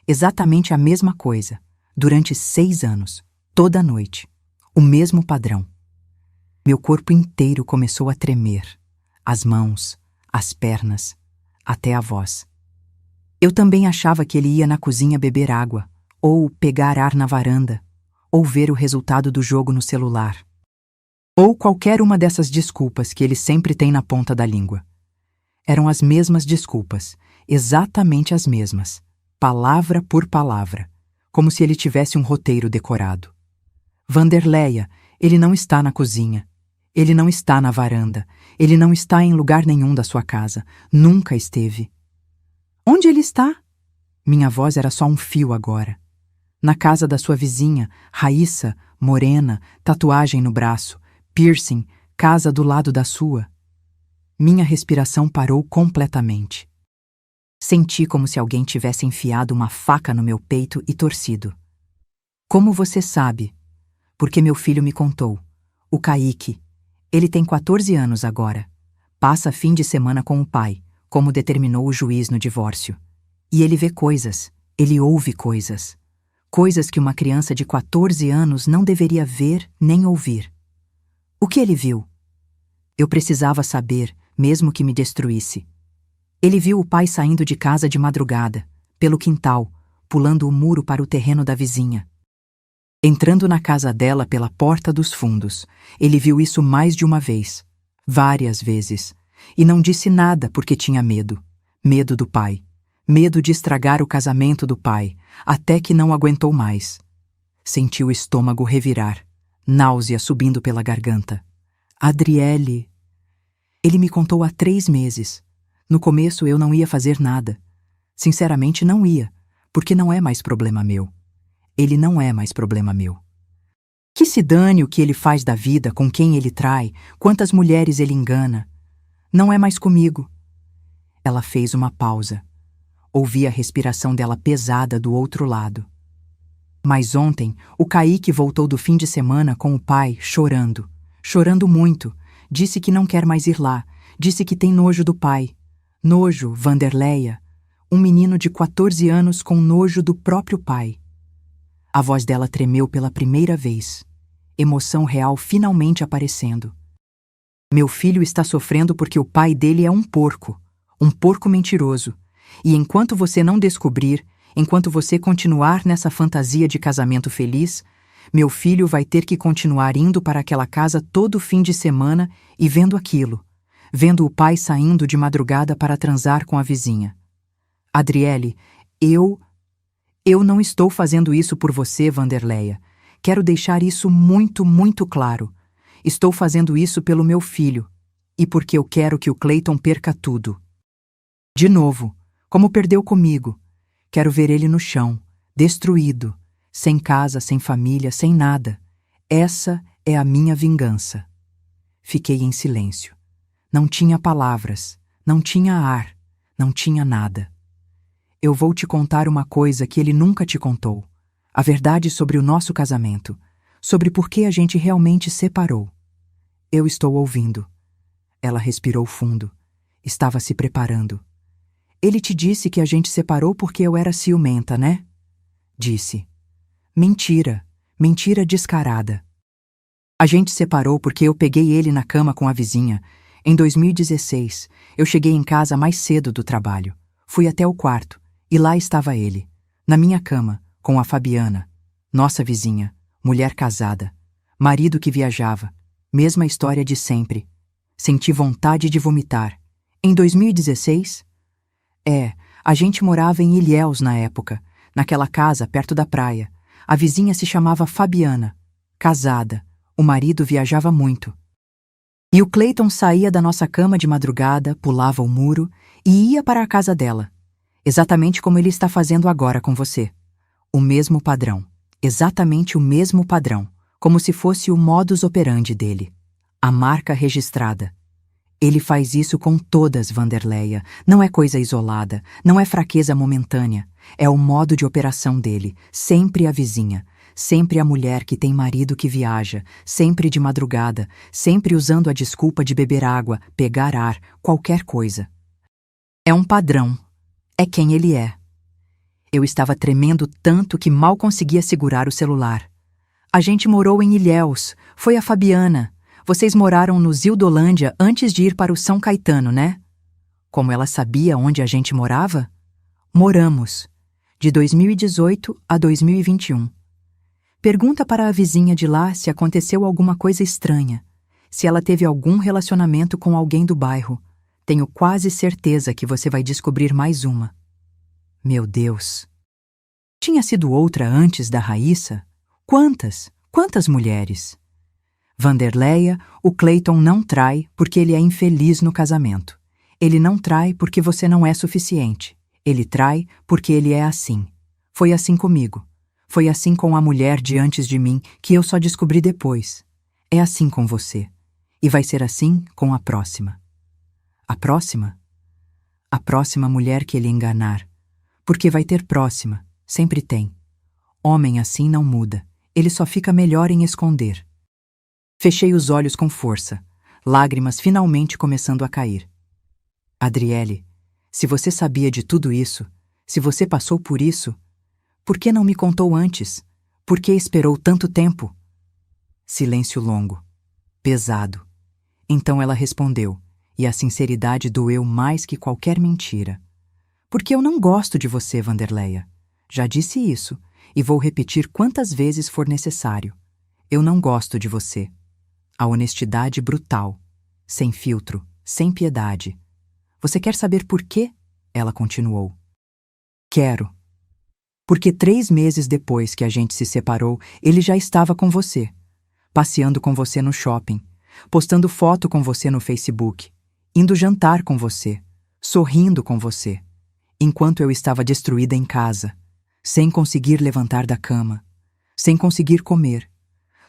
[SPEAKER 1] Exatamente a mesma coisa. Durante 6 anos. Toda noite. O mesmo padrão. Meu corpo inteiro começou a tremer. As mãos, as pernas, até a voz. Eu também achava que ele ia na cozinha beber água, ou pegar ar na varanda, ou ver o resultado do jogo no celular. Ou qualquer uma dessas desculpas que ele sempre tem na ponta da língua. Eram as mesmas desculpas, exatamente as mesmas, palavra por palavra, como se ele tivesse um roteiro decorado. Vanderleia, ele não está na cozinha. Ele não está na varanda. Ele não está em lugar nenhum da sua casa. Nunca esteve. Onde ele está? Minha voz era só um fio agora. Na casa da sua vizinha, Raíssa, morena, tatuagem no braço, piercing, casa do lado da sua. Minha respiração parou completamente. Senti como se alguém tivesse enfiado uma faca no meu peito e torcido. Como você sabe? Porque meu filho me contou. O Kaique. Ele tem 14 anos agora. Passa fim de semana com o pai, como determinou o juiz no divórcio. E ele vê coisas, ele ouve coisas. Coisas que uma criança de 14 anos não deveria ver nem ouvir. O que ele viu? Eu precisava saber, mesmo que me destruísse. Ele viu o pai saindo de casa de madrugada, pelo quintal, pulando o muro para o terreno da vizinha. Entrando na casa dela pela porta dos fundos, ele viu isso mais de uma vez, várias vezes, e não disse nada porque tinha medo. Medo do pai. Medo de estragar o casamento do pai, até que não aguentou mais. Sentiu o estômago revirar, náusea subindo pela garganta. Adriele. Ele me contou há 3 meses. No começo eu não ia fazer nada. Sinceramente não ia, porque não é mais problema meu. Ele não é mais problema meu. Que se dane o que ele faz da vida, com quem ele trai, quantas mulheres ele engana. Não é mais comigo. Ela fez uma pausa. Ouvi a respiração dela pesada do outro lado. Mas ontem, o Kaique voltou do fim de semana com o pai, chorando. Chorando muito. Disse que não quer mais ir lá. Disse que tem nojo do pai. Nojo, Vanderleia. Um menino de 14 anos com nojo do próprio pai. A voz dela tremeu pela primeira vez. Emoção real finalmente aparecendo. Meu filho está sofrendo porque o pai dele é um porco mentiroso. E enquanto você não descobrir, enquanto você continuar nessa fantasia de casamento feliz, meu filho vai ter que continuar indo para aquela casa todo fim de semana e vendo aquilo, vendo o pai saindo de madrugada para transar com a vizinha. Adriele, eu não estou fazendo isso por você, Vanderleia. Quero deixar isso muito, muito claro. Estou fazendo isso pelo meu filho e porque eu quero que o Cleiton perca tudo. De novo. Como perdeu comigo. Quero ver ele no chão, destruído, sem casa, sem família, sem nada. Essa é a minha vingança. Fiquei em silêncio. Não tinha palavras, não tinha ar, não tinha nada. Eu vou te contar uma coisa que ele nunca te contou. A verdade sobre o nosso casamento, sobre por que a gente realmente separou. Eu estou ouvindo. Ela respirou fundo. Estava se preparando. Ele te disse que a gente separou porque eu era ciumenta, né? Disse. Mentira. Mentira descarada. A gente separou porque eu peguei ele na cama com a vizinha. Em 2016, eu cheguei em casa mais cedo do trabalho. Fui até o quarto, e lá estava ele, na minha cama, com a Fabiana, nossa vizinha, mulher casada, marido que viajava, mesma história de sempre. Senti vontade de vomitar. Em 2016... a gente morava em Ilhéus na época, naquela casa perto da praia. A vizinha se chamava Fabiana, casada, o marido viajava muito. E o Cleiton saía da nossa cama de madrugada, pulava o muro e ia para a casa dela. Exatamente como ele está fazendo agora com você. O mesmo padrão, exatamente o mesmo padrão, como se fosse o modus operandi dele. A marca registrada. Ele faz isso com todas, Vanderleia. Não é coisa isolada, não é fraqueza momentânea. É o modo de operação dele. Sempre a vizinha, sempre a mulher que tem marido que viaja, sempre de madrugada, sempre usando a desculpa de beber água, pegar ar, qualquer coisa. É um padrão. É quem ele é. Eu estava tremendo tanto que mal conseguia segurar o celular. A gente morou em Ilhéus. Foi a Fabiana. Vocês moraram no Zildolândia antes de ir para o São Caetano, né? Como ela sabia onde a gente morava? Moramos. De 2018 a 2021. Pergunta para a vizinha de lá se aconteceu alguma coisa estranha. Se ela teve algum relacionamento com alguém do bairro. Tenho quase certeza que você vai descobrir mais uma. Meu Deus. Tinha sido outra antes da Raíssa? Quantas? Quantas mulheres? Vanderleia, o Cleiton não trai porque ele é infeliz no casamento. Ele não trai porque você não é suficiente. Ele trai porque ele é assim. Foi assim comigo. Foi assim com a mulher de antes de mim que eu só descobri depois. É assim com você. E vai ser assim com a próxima. A próxima? A próxima mulher que ele enganar. Porque vai ter próxima. Sempre tem. Homem assim não muda. Ele só fica melhor em esconder. Fechei os olhos com força. Lágrimas finalmente começando a cair. Adriele, se você sabia de tudo isso, se você passou por isso, por que não me contou antes? Por que esperou tanto tempo? Silêncio longo. Pesado. Então ela respondeu, e a sinceridade doeu mais que qualquer mentira. Porque eu não gosto de você, Wanderleia. Já disse isso, e vou repetir quantas vezes for necessário. Eu não gosto de você. A honestidade brutal. Sem filtro, sem piedade. Você quer saber por quê? Ela continuou. Quero. Porque 3 meses depois que a gente se separou, ele já estava com você. Passeando com você no shopping. Postando foto com você no Facebook. Indo jantar com você. Sorrindo com você. Enquanto eu estava destruída em casa. Sem conseguir levantar da cama. Sem conseguir comer.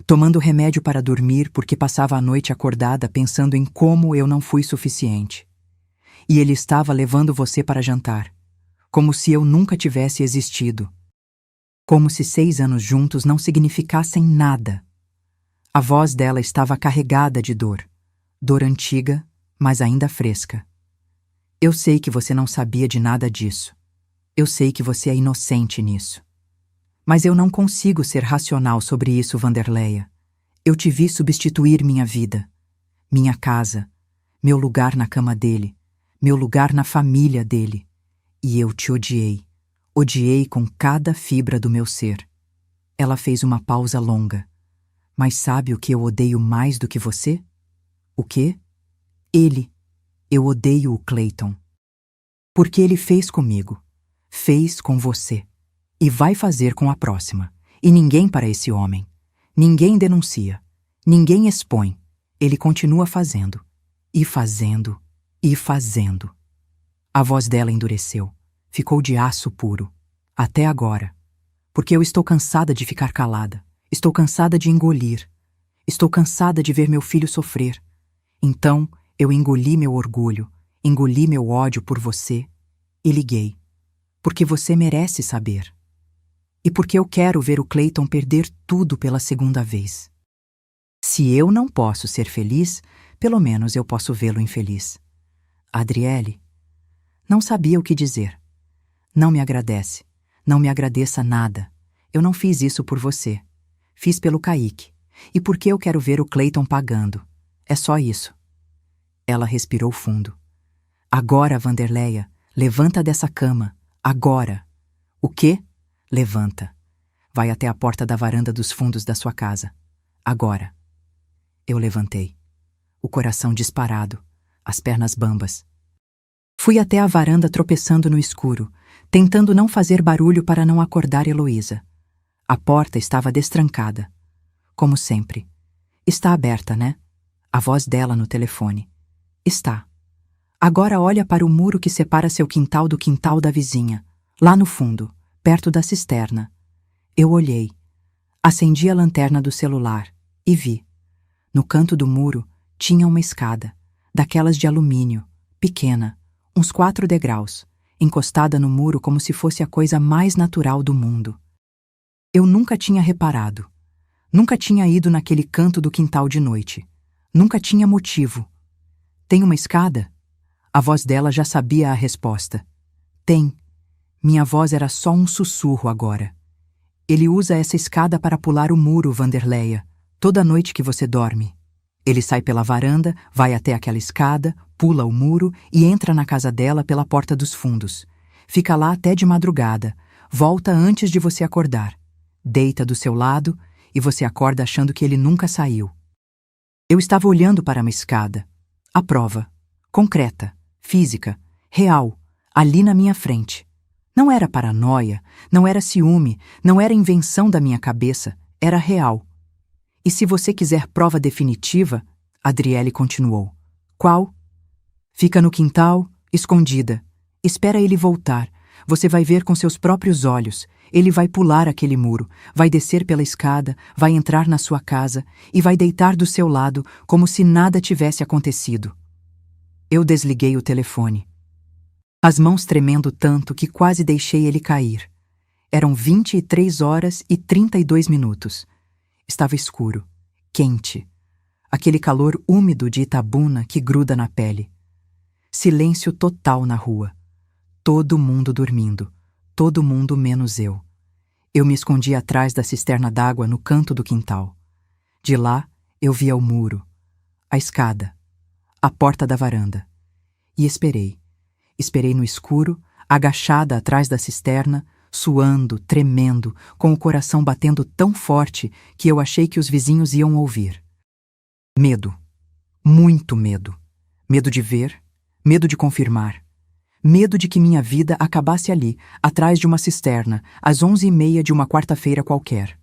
[SPEAKER 1] Tomando remédio para dormir porque passava a noite acordada pensando em como eu não fui suficiente. E ele estava levando você para jantar. Como se eu nunca tivesse existido. Como se 6 anos juntos não significassem nada. A voz dela estava carregada de dor. Dor antiga, mas ainda fresca. Eu sei que você não sabia de nada disso. Eu sei que você é inocente nisso. Mas eu não consigo ser racional sobre isso, Wanderleia. Eu te vi substituir minha vida, minha casa, meu lugar na cama dele, meu lugar na família dele. E eu te odiei. Odiei com cada fibra do meu ser. Ela fez uma pausa longa. Mas sabe o que eu odeio mais do que você? O quê? Ele. Eu odeio o Clayton. Porque ele fez comigo. Fez com você. E vai fazer com a próxima. E ninguém para esse homem. Ninguém denuncia. Ninguém expõe. Ele continua fazendo. E fazendo. E fazendo. A voz dela endureceu. Ficou de aço puro. Até agora. Porque eu estou cansada de ficar calada. Estou cansada de engolir. Estou cansada de ver meu filho sofrer. Então, eu engoli meu orgulho, engoli meu ódio por você e liguei. Porque você merece saber. E porque eu quero ver o Clayton perder tudo pela segunda vez. Se eu não posso ser feliz, pelo menos eu posso vê-lo infeliz. Adriele, não sabia o que dizer. Não me agradece. Não me agradeça nada. Eu não fiz isso por você. Fiz pelo Kaique. E porque eu quero ver o Clayton pagando. É só isso. Ela respirou fundo. Agora, Wanderleia, levanta dessa cama. Agora. O quê? Levanta. Vai até a porta da varanda dos fundos da sua casa. Agora. Eu levantei. O coração disparado. As pernas bambas. Fui até a varanda tropeçando no escuro, tentando não fazer barulho para não acordar Heloísa. A porta estava destrancada. Como sempre. Está aberta, né? A voz dela no telefone. Está. Agora olha para o muro que separa seu quintal do quintal da vizinha, lá no fundo, perto da cisterna. Eu olhei. Acendi a lanterna do celular e vi. No canto do muro tinha uma escada, daquelas de alumínio, pequena, uns 4 degraus, encostada no muro como se fosse a coisa mais natural do mundo. Eu nunca tinha reparado. Nunca tinha ido naquele canto do quintal de noite. Nunca tinha motivo. Tem uma escada? A voz dela já sabia a resposta. Tem. Minha voz era só um sussurro agora. Ele usa essa escada para pular o muro, Wanderleia, toda noite que você dorme. Ele sai pela varanda, vai até aquela escada, pula o muro e entra na casa dela pela porta dos fundos. Fica lá até de madrugada, volta antes de você acordar. Deita do seu lado e você acorda achando que ele nunca saiu. Eu estava olhando para uma escada. A prova. Concreta, física, real, ali na minha frente. Não era paranoia, não era ciúme, não era invenção da minha cabeça, era real. E se você quiser prova definitiva, Adriele continuou. Qual? Fica no quintal, escondida. Espera ele voltar. Você vai ver com seus próprios olhos. Ele vai pular aquele muro, vai descer pela escada, vai entrar na sua casa e vai deitar do seu lado como se nada tivesse acontecido. Eu desliguei o telefone. As mãos tremendo tanto que quase deixei ele cair. Eram 23h32. Estava escuro, quente. Aquele calor úmido de Itabuna que gruda na pele. Silêncio total na rua. Todo mundo dormindo. Todo mundo menos eu. Eu me escondi atrás da cisterna d'água no canto do quintal. De lá, eu via o muro, a escada, a porta da varanda. E esperei. Esperei no escuro, agachada atrás da cisterna, suando, tremendo, com o coração batendo tão forte que eu achei que os vizinhos iam ouvir. Medo. Muito medo. Medo de ver, medo de confirmar. Medo de que minha vida acabasse ali, atrás de uma cisterna, às 11h30 de uma quarta-feira qualquer.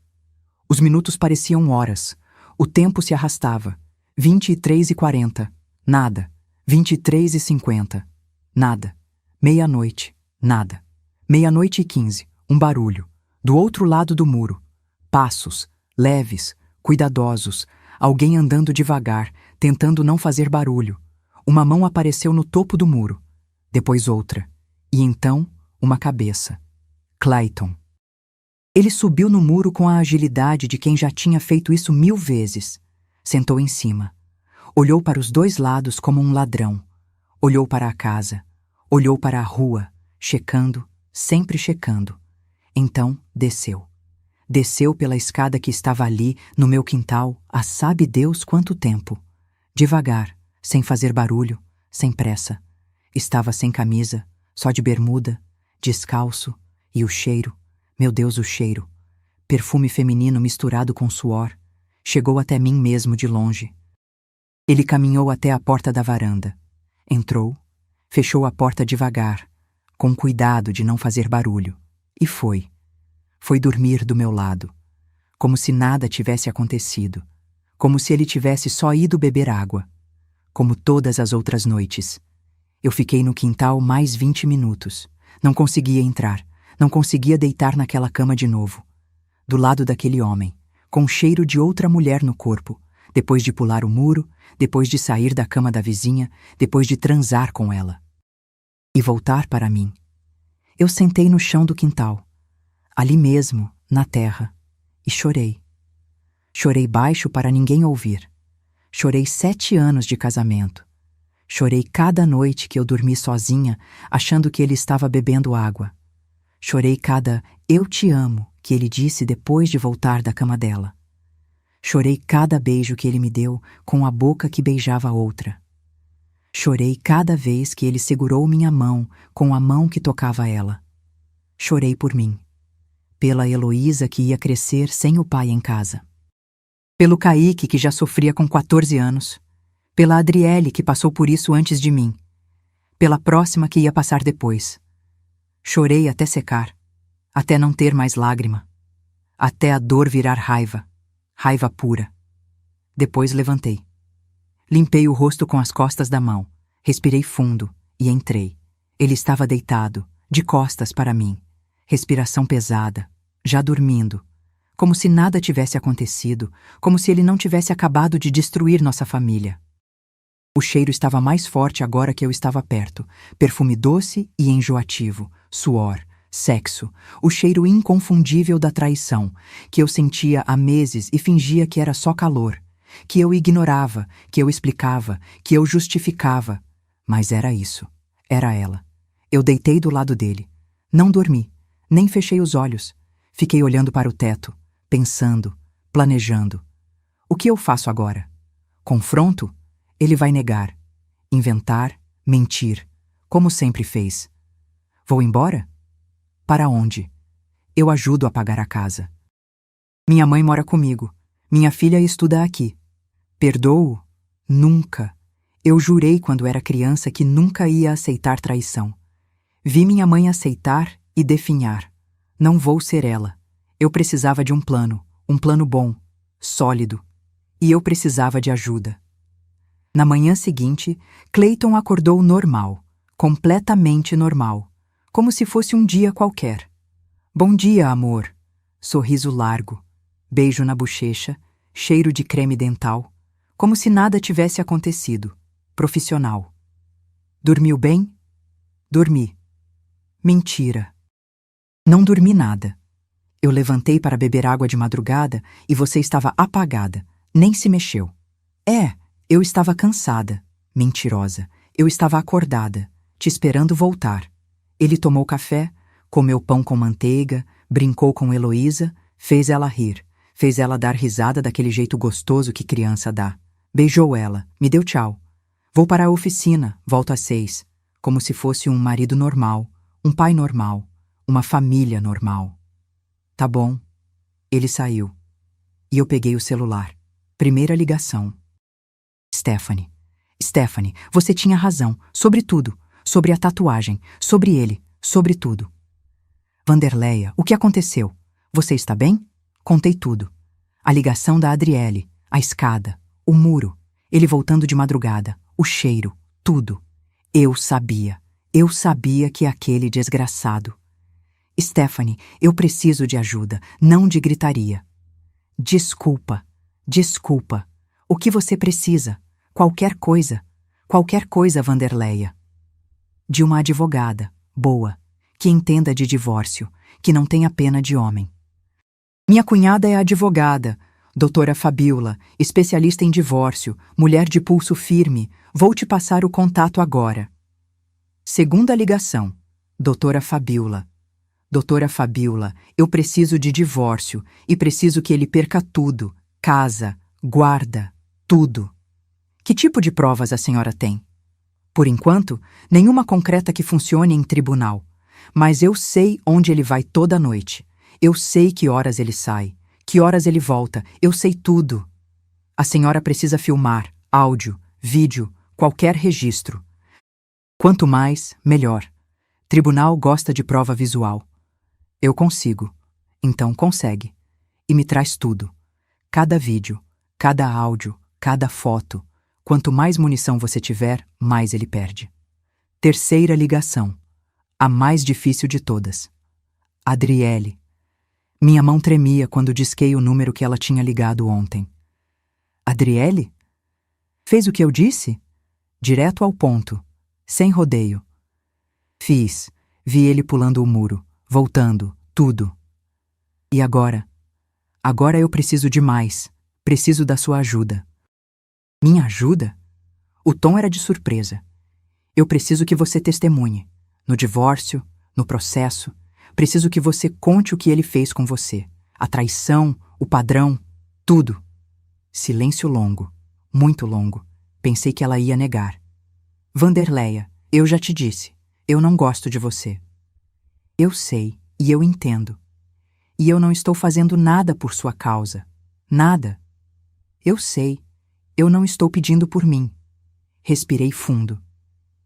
[SPEAKER 1] Os minutos pareciam horas. O tempo se arrastava. 23h40. Nada. 23h50. Nada. Meia-noite. Nada. 00:15. Um barulho. Do outro lado do muro. Passos. Leves. Cuidadosos. Alguém andando devagar, tentando não fazer barulho. Uma mão apareceu no topo do muro. Depois outra. E então, uma cabeça. Clayton. Ele subiu no muro com a agilidade de quem já tinha feito isso 1000 vezes. Sentou em cima. Olhou para os dois lados como um ladrão. Olhou para a casa. Olhou para a rua, checando, sempre checando. Então, desceu. Desceu pela escada que estava ali, no meu quintal, há sabe Deus quanto tempo. Devagar, sem fazer barulho, sem pressa. Estava sem camisa, só de bermuda, descalço, e o cheiro, meu Deus, o cheiro. Perfume feminino misturado com suor, chegou até mim mesmo de longe. Ele caminhou até a porta da varanda. Entrou, fechou a porta devagar, com cuidado de não fazer barulho, e foi. Foi dormir do meu lado, como se nada tivesse acontecido, como se ele tivesse só ido beber água, como todas as outras noites. Eu fiquei no quintal mais 20 minutos. Não conseguia entrar, não conseguia deitar naquela cama de novo. Do lado daquele homem, com o cheiro de outra mulher no corpo, depois de pular o muro, depois de sair da cama da vizinha, depois de transar com ela. E voltar para mim. Eu sentei no chão do quintal, ali mesmo, na terra, e chorei. Chorei baixo para ninguém ouvir. Chorei 7 anos de casamento. Chorei cada noite que eu dormi sozinha, achando que ele estava bebendo água. Chorei cada "eu te amo" que ele disse depois de voltar da cama dela. Chorei cada beijo que ele me deu com a boca que beijava a outra. Chorei cada vez que ele segurou minha mão com a mão que tocava ela. Chorei por mim. Pela Heloísa que ia crescer sem o pai em casa. Pelo Kaique que já sofria com 14 anos. Pela Adriele que passou por isso antes de mim. Pela próxima que ia passar depois. Chorei até secar. Até não ter mais lágrima. Até a dor virar raiva. Raiva pura. Depois levantei. Limpei o rosto com as costas da mão. Respirei fundo e entrei. Ele estava deitado, de costas para mim. Respiração pesada, já dormindo. Como se nada tivesse acontecido, como se ele não tivesse acabado de destruir nossa família. O cheiro estava mais forte agora que eu estava perto. Perfume doce e enjoativo, suor, sexo, o cheiro inconfundível da traição, que eu sentia há meses e fingia que era só calor, que eu ignorava, que eu explicava, que eu justificava. Mas era isso, era ela. Eu deitei do lado dele. Não dormi, nem fechei os olhos. Fiquei olhando para o teto, pensando, planejando. O que eu faço agora? Confronto? Ele vai negar, inventar, mentir, como sempre fez. Vou embora? Para onde? Eu ajudo a pagar a casa. Minha mãe mora comigo. Minha filha estuda aqui. Perdoo? Nunca. Eu jurei quando era criança que nunca ia aceitar traição. Vi minha mãe aceitar e definhar. Não vou ser ela. Eu precisava de um plano bom, sólido. E eu precisava de ajuda. Na manhã seguinte, Clayton acordou normal, completamente normal, como se fosse um dia qualquer. Bom dia, amor. Sorriso largo, beijo na bochecha, cheiro de creme dental, como se nada tivesse acontecido. Profissional. Dormiu bem? Dormi. Mentira. Não dormi nada. Eu levantei para beber água de madrugada e você estava apagada, nem se mexeu. Eu estava cansada. Mentirosa. Eu estava acordada, te esperando voltar. Ele tomou café, comeu pão com manteiga, brincou com Heloísa, fez ela rir, fez ela dar risada daquele jeito gostoso que criança dá. Beijou ela, me deu tchau. Vou para a oficina, volto às 6, como se fosse um marido normal, um pai normal, uma família normal. Tá bom. Ele saiu. E eu peguei o celular. Primeira ligação. Stephanie, você tinha razão, sobre tudo, sobre a tatuagem, sobre ele, sobre tudo. Vanderleia, o que aconteceu? Você está bem? Contei tudo. A ligação da Adriele, a escada, o muro, ele voltando de madrugada, o cheiro, tudo. Eu sabia que aquele desgraçado. Stephanie, eu preciso de ajuda, não de gritaria. Desculpa. O que você precisa? Qualquer coisa, Vanderleia. De uma advogada, boa, que entenda de divórcio, que não tenha pena de homem. Minha cunhada é advogada, doutora Fabiola, especialista em divórcio, mulher de pulso firme, vou te passar o contato agora. Segunda ligação, doutora Fabiola. Doutora Fabiola, eu preciso de divórcio e preciso que ele perca tudo, casa, guarda, tudo. Que tipo de provas a senhora tem? Por enquanto, nenhuma concreta que funcione em tribunal. Mas eu sei onde ele vai toda noite. Eu sei que horas ele sai, que horas ele volta, eu sei tudo. A senhora precisa filmar, áudio, vídeo, qualquer registro. Quanto mais, melhor. Tribunal gosta de prova visual. Eu consigo. Então consegue. E me traz tudo. Cada vídeo, cada áudio, cada foto. Quanto mais munição você tiver, mais ele perde. Terceira ligação. A mais difícil de todas. Adriele. Minha mão tremia quando disquei o número que ela tinha ligado ontem. Adriele? Fez o que eu disse? Direto ao ponto. Sem rodeio. Fiz. Vi ele pulando o muro, voltando, tudo. E agora? Agora eu preciso de mais. Preciso da sua ajuda. Minha ajuda? O tom era de surpresa. Eu preciso que você testemunhe. No divórcio, no processo. Preciso que você conte o que ele fez com você. A traição, o padrão, tudo. Silêncio longo, muito longo. Pensei que ela ia negar. Vanderleia, eu já te disse. Eu não gosto de você. Eu sei e eu entendo. E eu não estou fazendo nada por sua causa. Nada. Eu sei. Eu não estou pedindo por mim. Respirei fundo.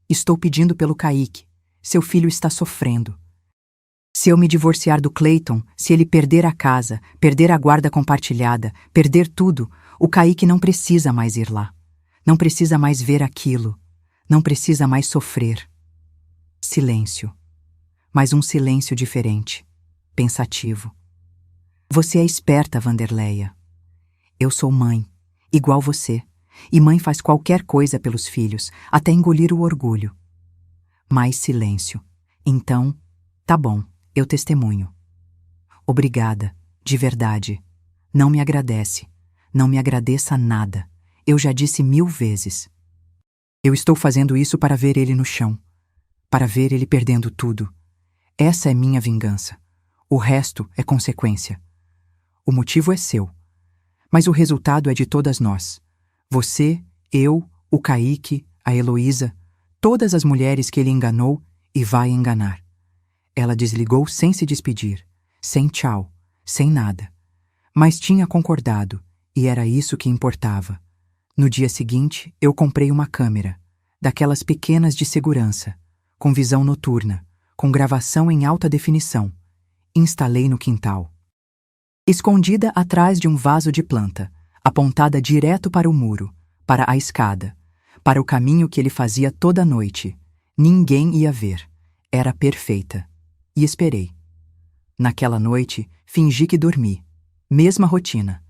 [SPEAKER 1] Estou pedindo pelo Kaique. Seu filho está sofrendo. Se eu me divorciar do Clayton, se ele perder a casa, perder a guarda compartilhada, perder tudo, o Kaique não precisa mais ir lá. Não precisa mais ver aquilo. Não precisa mais sofrer. Silêncio. Mas um silêncio diferente. Pensativo. Você é esperta, Vanderleia. Eu sou mãe, igual você. E mãe faz qualquer coisa pelos filhos, até engolir o orgulho. Mais silêncio. Então, tá bom, eu testemunho. Obrigada, de verdade. Não me agradece. Não me agradeça nada. Eu já disse 1000 vezes. Eu estou fazendo isso para ver ele no chão. Para ver ele perdendo tudo. Essa é minha vingança. O resto é consequência. O motivo é seu. Mas o resultado é de todas nós. Você, eu, o Kaique, a Heloísa, todas as mulheres que ele enganou e vai enganar. Ela desligou sem se despedir, sem tchau, sem nada. Mas tinha concordado, e era isso que importava. No dia seguinte, eu comprei uma câmera, daquelas pequenas de segurança, com visão noturna, com gravação em alta definição. Instalei no quintal. Escondida atrás de um vaso de planta, apontada direto para o muro, para a escada, para o caminho que ele fazia toda noite. Ninguém ia ver. Era perfeita. E esperei. Naquela noite, fingi que dormi. Mesma rotina.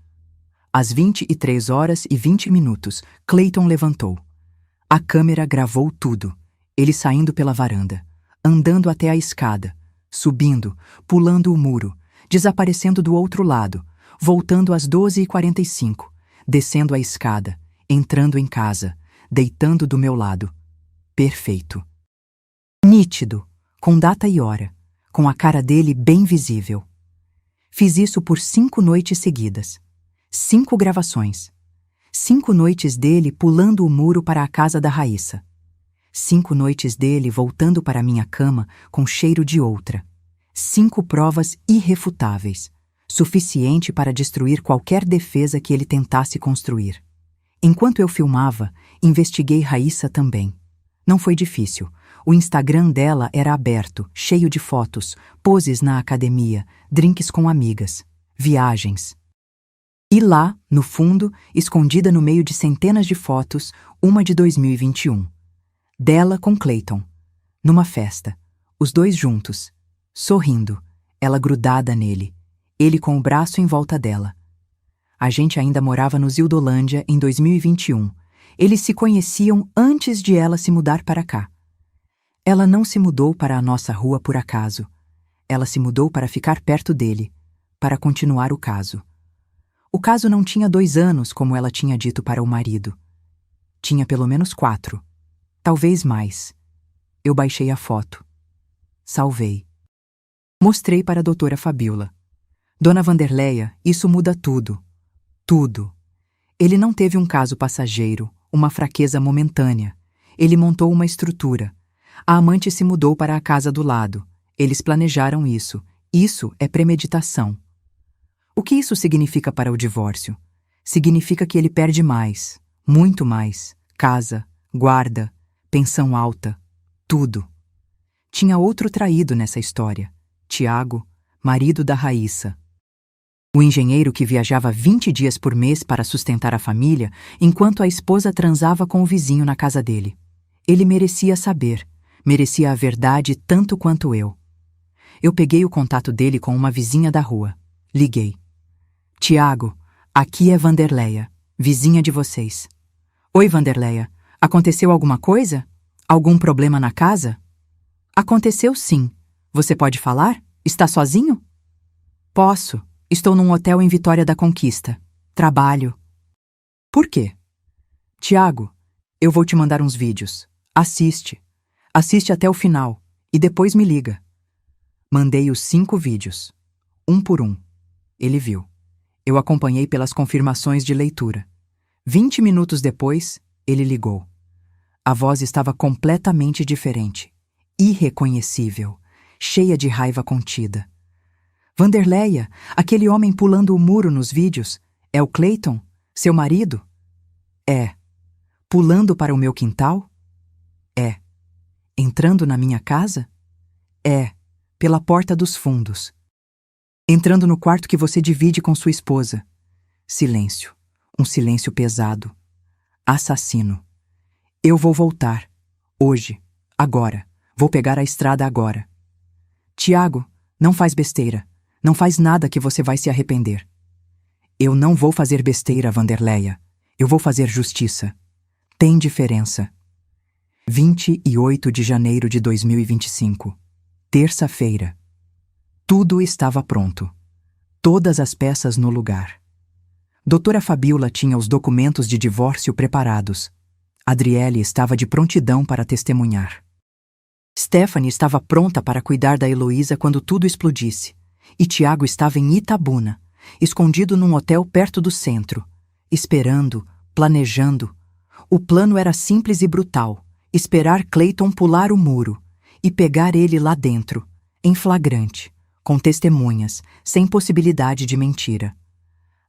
[SPEAKER 1] Às 23h20, Clayton levantou. A câmera gravou tudo. Ele saindo pela varanda, andando até a escada, subindo, pulando o muro, desaparecendo do outro lado, voltando às 12h45, descendo a escada, entrando em casa, deitando do meu lado. Perfeito. Nítido, com data e hora, com a cara dele bem visível. Fiz isso por 5 noites seguidas. 5 gravações. 5 noites dele pulando o muro para a casa da Raíssa. 5 noites dele voltando para minha cama com cheiro de outra. 5 provas irrefutáveis, suficiente para destruir qualquer defesa que ele tentasse construir. Enquanto eu filmava, investiguei Raíssa também. Não foi difícil. O Instagram dela era aberto, cheio de fotos, poses na academia, drinks com amigas, viagens. E lá, no fundo, escondida no meio de centenas de fotos, uma de 2021. Dela com Clayton. Numa festa. Os dois juntos. Sorrindo. Ela grudada nele. Ele com o braço em volta dela. A gente ainda morava no Zildolândia em 2021. Eles se conheciam antes de ela se mudar para cá. Ela não se mudou para a nossa rua por acaso. Ela se mudou para ficar perto dele, para continuar o caso. O caso não tinha 2 anos, como ela tinha dito para o marido. Tinha pelo menos 4. Talvez mais. Eu baixei a foto. Salvei. Mostrei para a doutora Fabiola. Dona Wanderleia, isso muda tudo. Tudo. Ele não teve um caso passageiro, uma fraqueza momentânea. Ele montou uma estrutura. A amante se mudou para a casa do lado. Eles planejaram isso. Isso é premeditação. O que isso significa para o divórcio? Significa que ele perde mais, muito mais. Casa, guarda, pensão alta, tudo. Tinha outro traído nessa história. Tiago, marido da Raíssa. O engenheiro que viajava 20 dias por mês para sustentar a família, enquanto a esposa transava com o vizinho na casa dele. Ele merecia saber, merecia a verdade tanto quanto eu. Eu peguei o contato dele com uma vizinha da rua. Liguei. Tiago, aqui é Wanderleia, vizinha de vocês. Oi, Wanderleia, aconteceu alguma coisa? Algum problema na casa? Aconteceu sim. Você pode falar? Está sozinho? Posso. Estou num hotel em Vitória da Conquista. Trabalho. Por quê? Tiago, eu vou te mandar uns vídeos. Assiste. Assiste até o final. E depois me liga. Mandei os 5 vídeos. Um por um. Ele viu. Eu acompanhei pelas confirmações de leitura. 20 minutos depois, ele ligou. A voz estava completamente diferente. Irreconhecível. Cheia de raiva contida. Wanderleia, aquele homem pulando o muro nos vídeos, é o Clayton, seu marido? É. Pulando para o meu quintal? É. Entrando na minha casa? É. Pela porta dos fundos. Entrando no quarto que você divide com sua esposa. Silêncio. Um silêncio pesado. Assassino. Eu vou voltar. Hoje. Agora. Vou pegar a estrada agora. Tiago, não faz besteira. Não faz nada que você vai se arrepender. Eu não vou fazer besteira, Wanderleia. Eu vou fazer justiça. Tem diferença. 28 de janeiro de 2025. Terça-feira. Tudo estava pronto. Todas as peças no lugar. Doutora Fabiola tinha os documentos de divórcio preparados. Adriele estava de prontidão para testemunhar. Stephanie estava pronta para cuidar da Heloísa quando tudo explodisse. E Tiago estava em Itabuna, escondido num hotel perto do centro, esperando, planejando. O plano era simples e brutal: esperar Clayton pular o muro e pegar ele lá dentro, em flagrante, com testemunhas, sem possibilidade de mentira.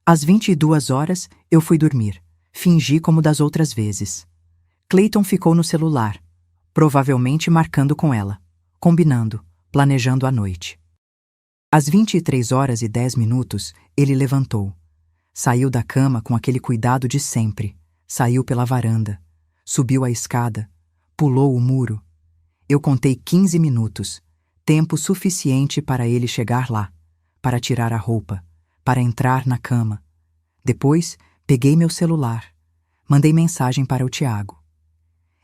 [SPEAKER 1] Às 22h, eu fui dormir. Fingi como das outras vezes. Clayton ficou no celular, provavelmente marcando com ela, combinando, planejando a noite. Às 23h10, ele levantou. Saiu da cama com aquele cuidado de sempre. Saiu pela varanda. Subiu a escada. Pulou o muro. Eu contei 15 minutos, tempo suficiente para ele chegar lá, para tirar a roupa, para entrar na cama. Depois, peguei meu celular. Mandei mensagem para o Tiago.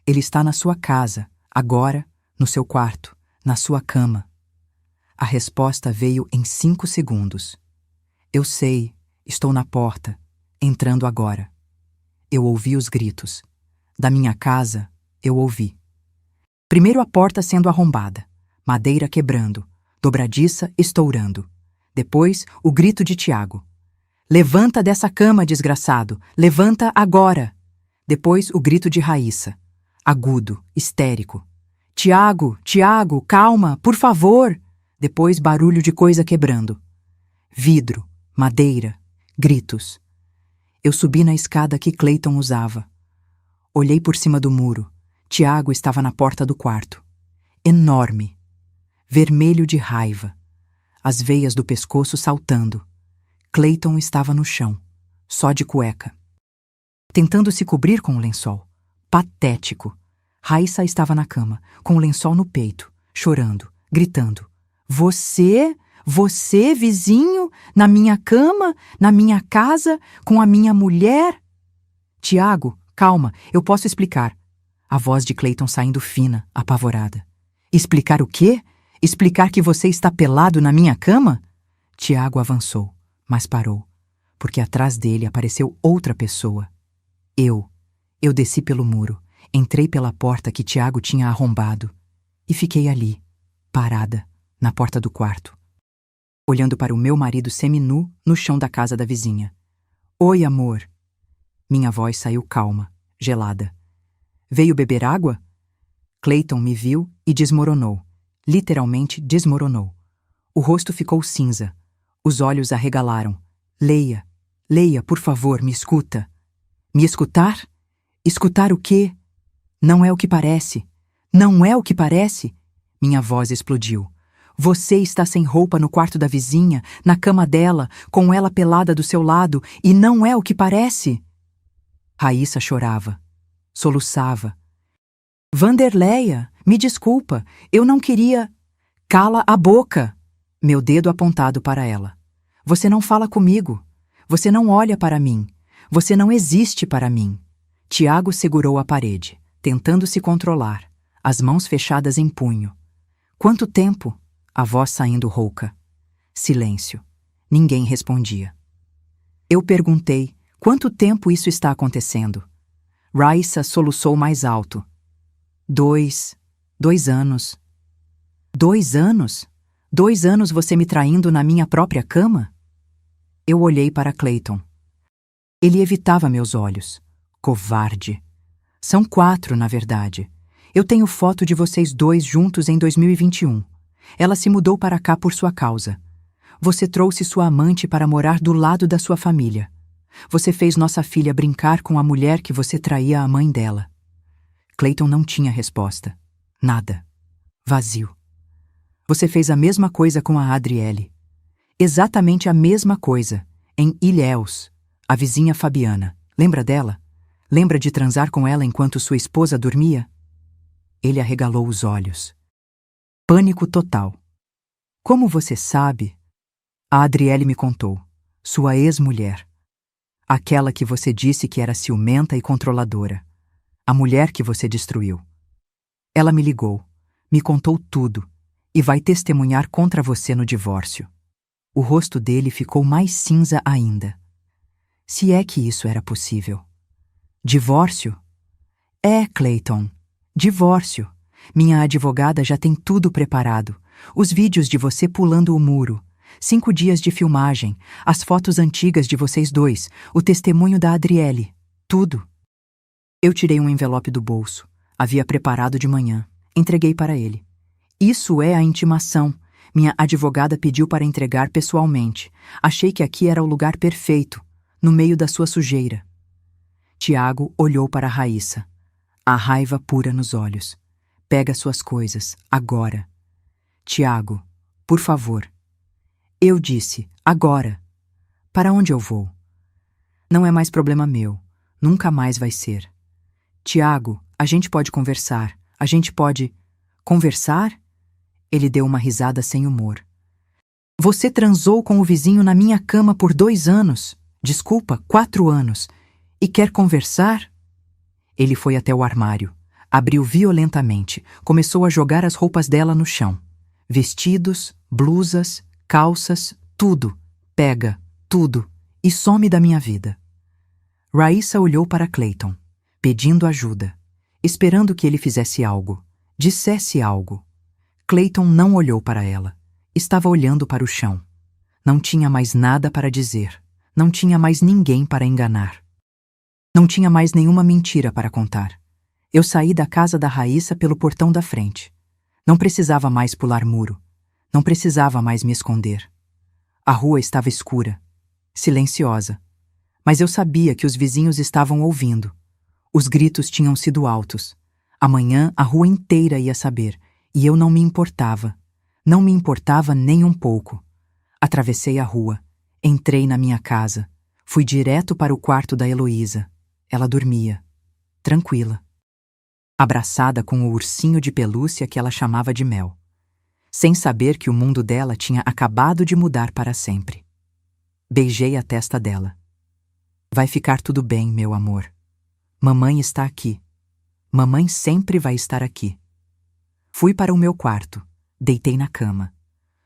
[SPEAKER 1] Ele está na sua casa, agora, no seu quarto, na sua cama. A resposta veio em 5 segundos. Eu sei, estou na porta, entrando agora. Eu ouvi os gritos. Da minha casa, eu ouvi. Primeiro a porta sendo arrombada, madeira quebrando, dobradiça estourando. Depois, o grito de Tiago. Levanta dessa cama, desgraçado! Levanta agora! Depois, o grito de Raíssa. Agudo, histérico. Tiago, Tiago, calma, por favor! Depois, barulho de coisa quebrando. Vidro, madeira, gritos. Eu subi na escada que Clayton usava. Olhei por cima do muro. Tiago estava na porta do quarto. Enorme. Vermelho de raiva. As veias do pescoço saltando. Clayton estava no chão, só de cueca, tentando se cobrir com o lençol. Patético. Raíssa estava na cama, com o lençol no peito, chorando, gritando. Você, vizinho, na minha cama, na minha casa, com a minha mulher? Tiago, calma, eu posso explicar. A voz de Clayton saindo fina, apavorada. Explicar o quê? Explicar que você está pelado na minha cama? Tiago avançou, mas parou, porque atrás dele apareceu outra pessoa. Eu desci pelo muro, entrei pela porta que Tiago tinha arrombado e fiquei ali, parada, na porta do quarto, olhando para o meu marido seminu no chão da casa da vizinha. Oi, amor. Minha voz saiu calma, gelada. Veio beber água? Clayton me viu e desmoronou, literalmente desmoronou. O rosto ficou cinza, os olhos arregalaram. Leia, por favor, me escuta. Me escutar? Escutar o quê? Não é o que parece. Não é o que parece. Minha voz explodiu. Você está sem roupa no quarto da vizinha, na cama dela, com ela pelada do seu lado, e não é o que parece. Raíssa chorava, soluçava. Vanderleia, me desculpa, eu não queria... Cala a boca! Meu dedo apontado para ela. Você não fala comigo. Você não olha para mim. Você não existe para mim. Tiago segurou a parede, tentando se controlar, as mãos fechadas em punho. Quanto tempo? A voz saindo rouca. Silêncio. Ninguém respondia. Eu perguntei, quanto tempo isso está acontecendo? Raíssa soluçou mais alto. 2 anos. 2 anos? 2 anos você me traindo na minha própria cama? Eu olhei para Clayton. Ele evitava meus olhos. Covarde. São 4, na verdade. Eu tenho foto de vocês dois juntos em 2021. Ela se mudou para cá por sua causa. Você trouxe sua amante para morar do lado da sua família. Você fez nossa filha brincar com a mulher que você traía a mãe dela. Clayton não tinha resposta. Nada. Vazio. Você fez a mesma coisa com a Adriele. Exatamente a mesma coisa, em Ilhéus, a vizinha Fabiana. Lembra dela? Lembra de transar com ela enquanto sua esposa dormia? Ele arregalou os olhos. Pânico total. Como você sabe? A Adriele me contou. Sua ex-mulher. Aquela que você disse que era ciumenta e controladora. A mulher que você destruiu. Ela me ligou, me contou tudo e vai testemunhar contra você no divórcio. O rosto dele ficou mais cinza ainda. Se é que isso era possível. Divórcio? É, Clayton. Divórcio. Minha advogada já tem tudo preparado. Os vídeos de você pulando o muro. 5 dias de filmagem. As fotos antigas de vocês dois. O testemunho da Adriele. Tudo. Eu tirei um envelope do bolso. Havia preparado de manhã. Entreguei para ele. Isso é a intimação. Minha advogada pediu para entregar pessoalmente. Achei que aqui era o lugar perfeito, no meio da sua sujeira. Tiago olhou para Raíssa. A raiva pura nos olhos. Pega suas coisas, agora. Tiago, por favor. Eu disse, agora. Para onde eu vou? Não é mais problema meu. Nunca mais vai ser. Tiago, a gente pode conversar. A gente pode... Conversar? Ele deu uma risada sem humor. Você transou com o vizinho na minha cama por 2 anos. Desculpa, 4 anos. E quer conversar? Ele foi até o armário. Abriu violentamente. Começou a jogar as roupas dela no chão. Vestidos, blusas, calças, tudo. Pega, tudo. E some da minha vida. Raíssa olhou para Clayton, pedindo ajuda, esperando que ele fizesse algo, dissesse algo. Clayton não olhou para ela. Estava olhando para o chão. Não tinha mais nada para dizer. Não tinha mais ninguém para enganar. Não tinha mais nenhuma mentira para contar. Eu saí da casa da Raíssa pelo portão da frente. Não precisava mais pular muro. Não precisava mais me esconder. A rua estava escura, silenciosa. Mas eu sabia que os vizinhos estavam ouvindo. Os gritos tinham sido altos. Amanhã a rua inteira ia saber, e eu não me importava. Não me importava nem um pouco. Atravessei a rua, entrei na minha casa, fui direto para o quarto da Heloísa. Ela dormia, tranquila, abraçada com o ursinho de pelúcia que ela chamava de Mel, sem saber que o mundo dela tinha acabado de mudar para sempre. Beijei a testa dela. Vai ficar tudo bem, meu amor. Mamãe está aqui. Mamãe sempre vai estar aqui. Fui para o meu quarto. Deitei na cama.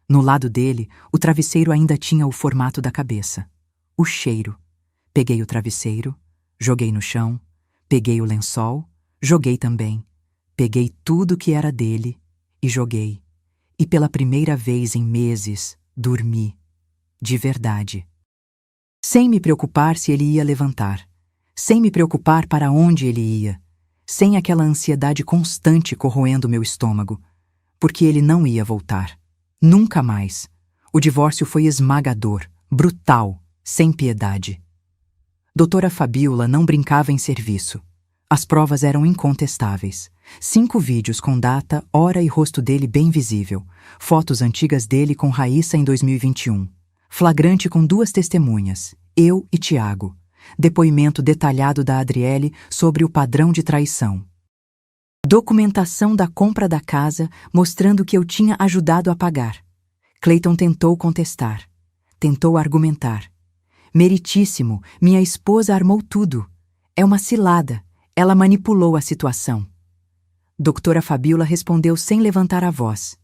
[SPEAKER 1] No lado dele, o travesseiro ainda tinha o formato da cabeça. O cheiro. Peguei o travesseiro, joguei no chão, peguei o lençol, joguei também. Peguei tudo que era dele e joguei. E pela primeira vez em meses, dormi. De verdade. Sem me preocupar se ele ia levantar. Sem me preocupar para onde ele ia. Sem aquela ansiedade constante corroendo meu estômago. Porque ele não ia voltar. Nunca mais. O divórcio foi esmagador, brutal, sem piedade. Doutora Fabiola não brincava em serviço. As provas eram incontestáveis. 5 vídeos com data, hora e rosto dele bem visível. Fotos antigas dele com Raíssa em 2021. Flagrante com 2 testemunhas, eu e Tiago. Depoimento detalhado da Adriele sobre o padrão de traição. Documentação da compra da casa mostrando que eu tinha ajudado a pagar. Clayton tentou contestar. Tentou argumentar. Meritíssimo, minha esposa armou tudo. É uma cilada. Ela manipulou a situação. Doutora Fabiola respondeu sem levantar a voz.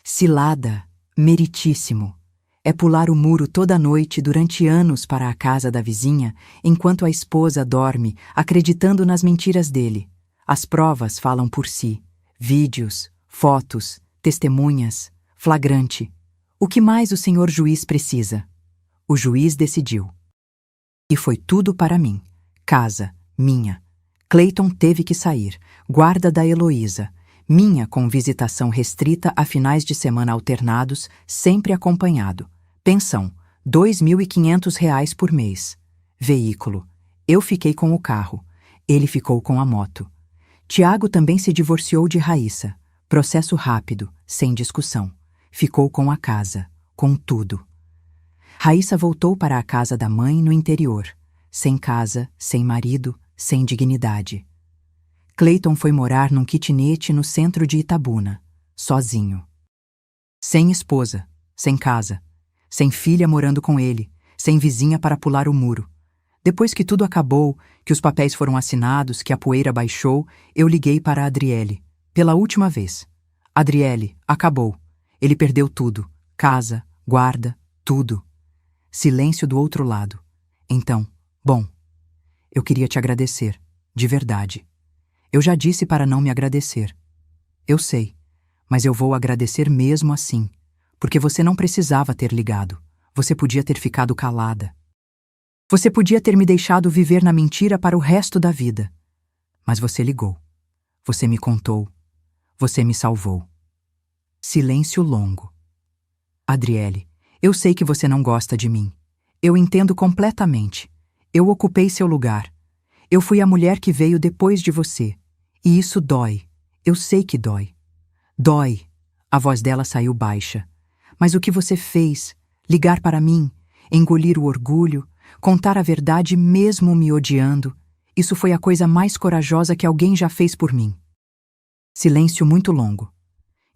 [SPEAKER 1] Cilada, meritíssimo. É pular o muro toda noite durante anos para a casa da vizinha, enquanto a esposa dorme, acreditando nas mentiras dele. As provas falam por si. Vídeos, fotos, testemunhas, flagrante. O que mais o senhor juiz precisa? O juiz decidiu. E foi tudo para mim. Casa, minha. Clayton teve que sair. Guarda da Heloísa. Minha com visitação restrita a finais de semana alternados, sempre acompanhado. Pensão, R$ 2.500 por mês. Veículo. Eu fiquei com o carro. Ele ficou com a moto. Tiago também se divorciou de Raíssa. Processo rápido, sem discussão. Ficou com a casa, com tudo. Raíssa voltou para a casa da mãe no interior. Sem casa, sem marido, sem dignidade. Clayton foi morar num kitnet no centro de Itabuna, sozinho. Sem esposa, sem casa, sem filha morando com ele, sem vizinha para pular o muro. Depois que tudo acabou, que os papéis foram assinados, que a poeira baixou, eu liguei para a Adriele, pela última vez. Adriele, acabou. Ele perdeu tudo. Casa, guarda, tudo. Silêncio do outro lado. Então, bom, eu queria te agradecer, de verdade. Eu já disse para não me agradecer. Eu sei, mas eu vou agradecer mesmo assim, porque você não precisava ter ligado. Você podia ter ficado calada. Você podia ter me deixado viver na mentira para o resto da vida. Mas você ligou. Você me contou. Você me salvou. Silêncio longo. Adriele, eu sei que você não gosta de mim. Eu entendo completamente. Eu ocupei seu lugar. Eu fui a mulher que veio depois de você. E isso dói. Eu sei que dói. Dói. A voz dela saiu baixa. Mas o que você fez? Ligar para mim? Engolir o orgulho? Contar a verdade mesmo me odiando? Isso foi a coisa mais corajosa que alguém já fez por mim. Silêncio muito longo.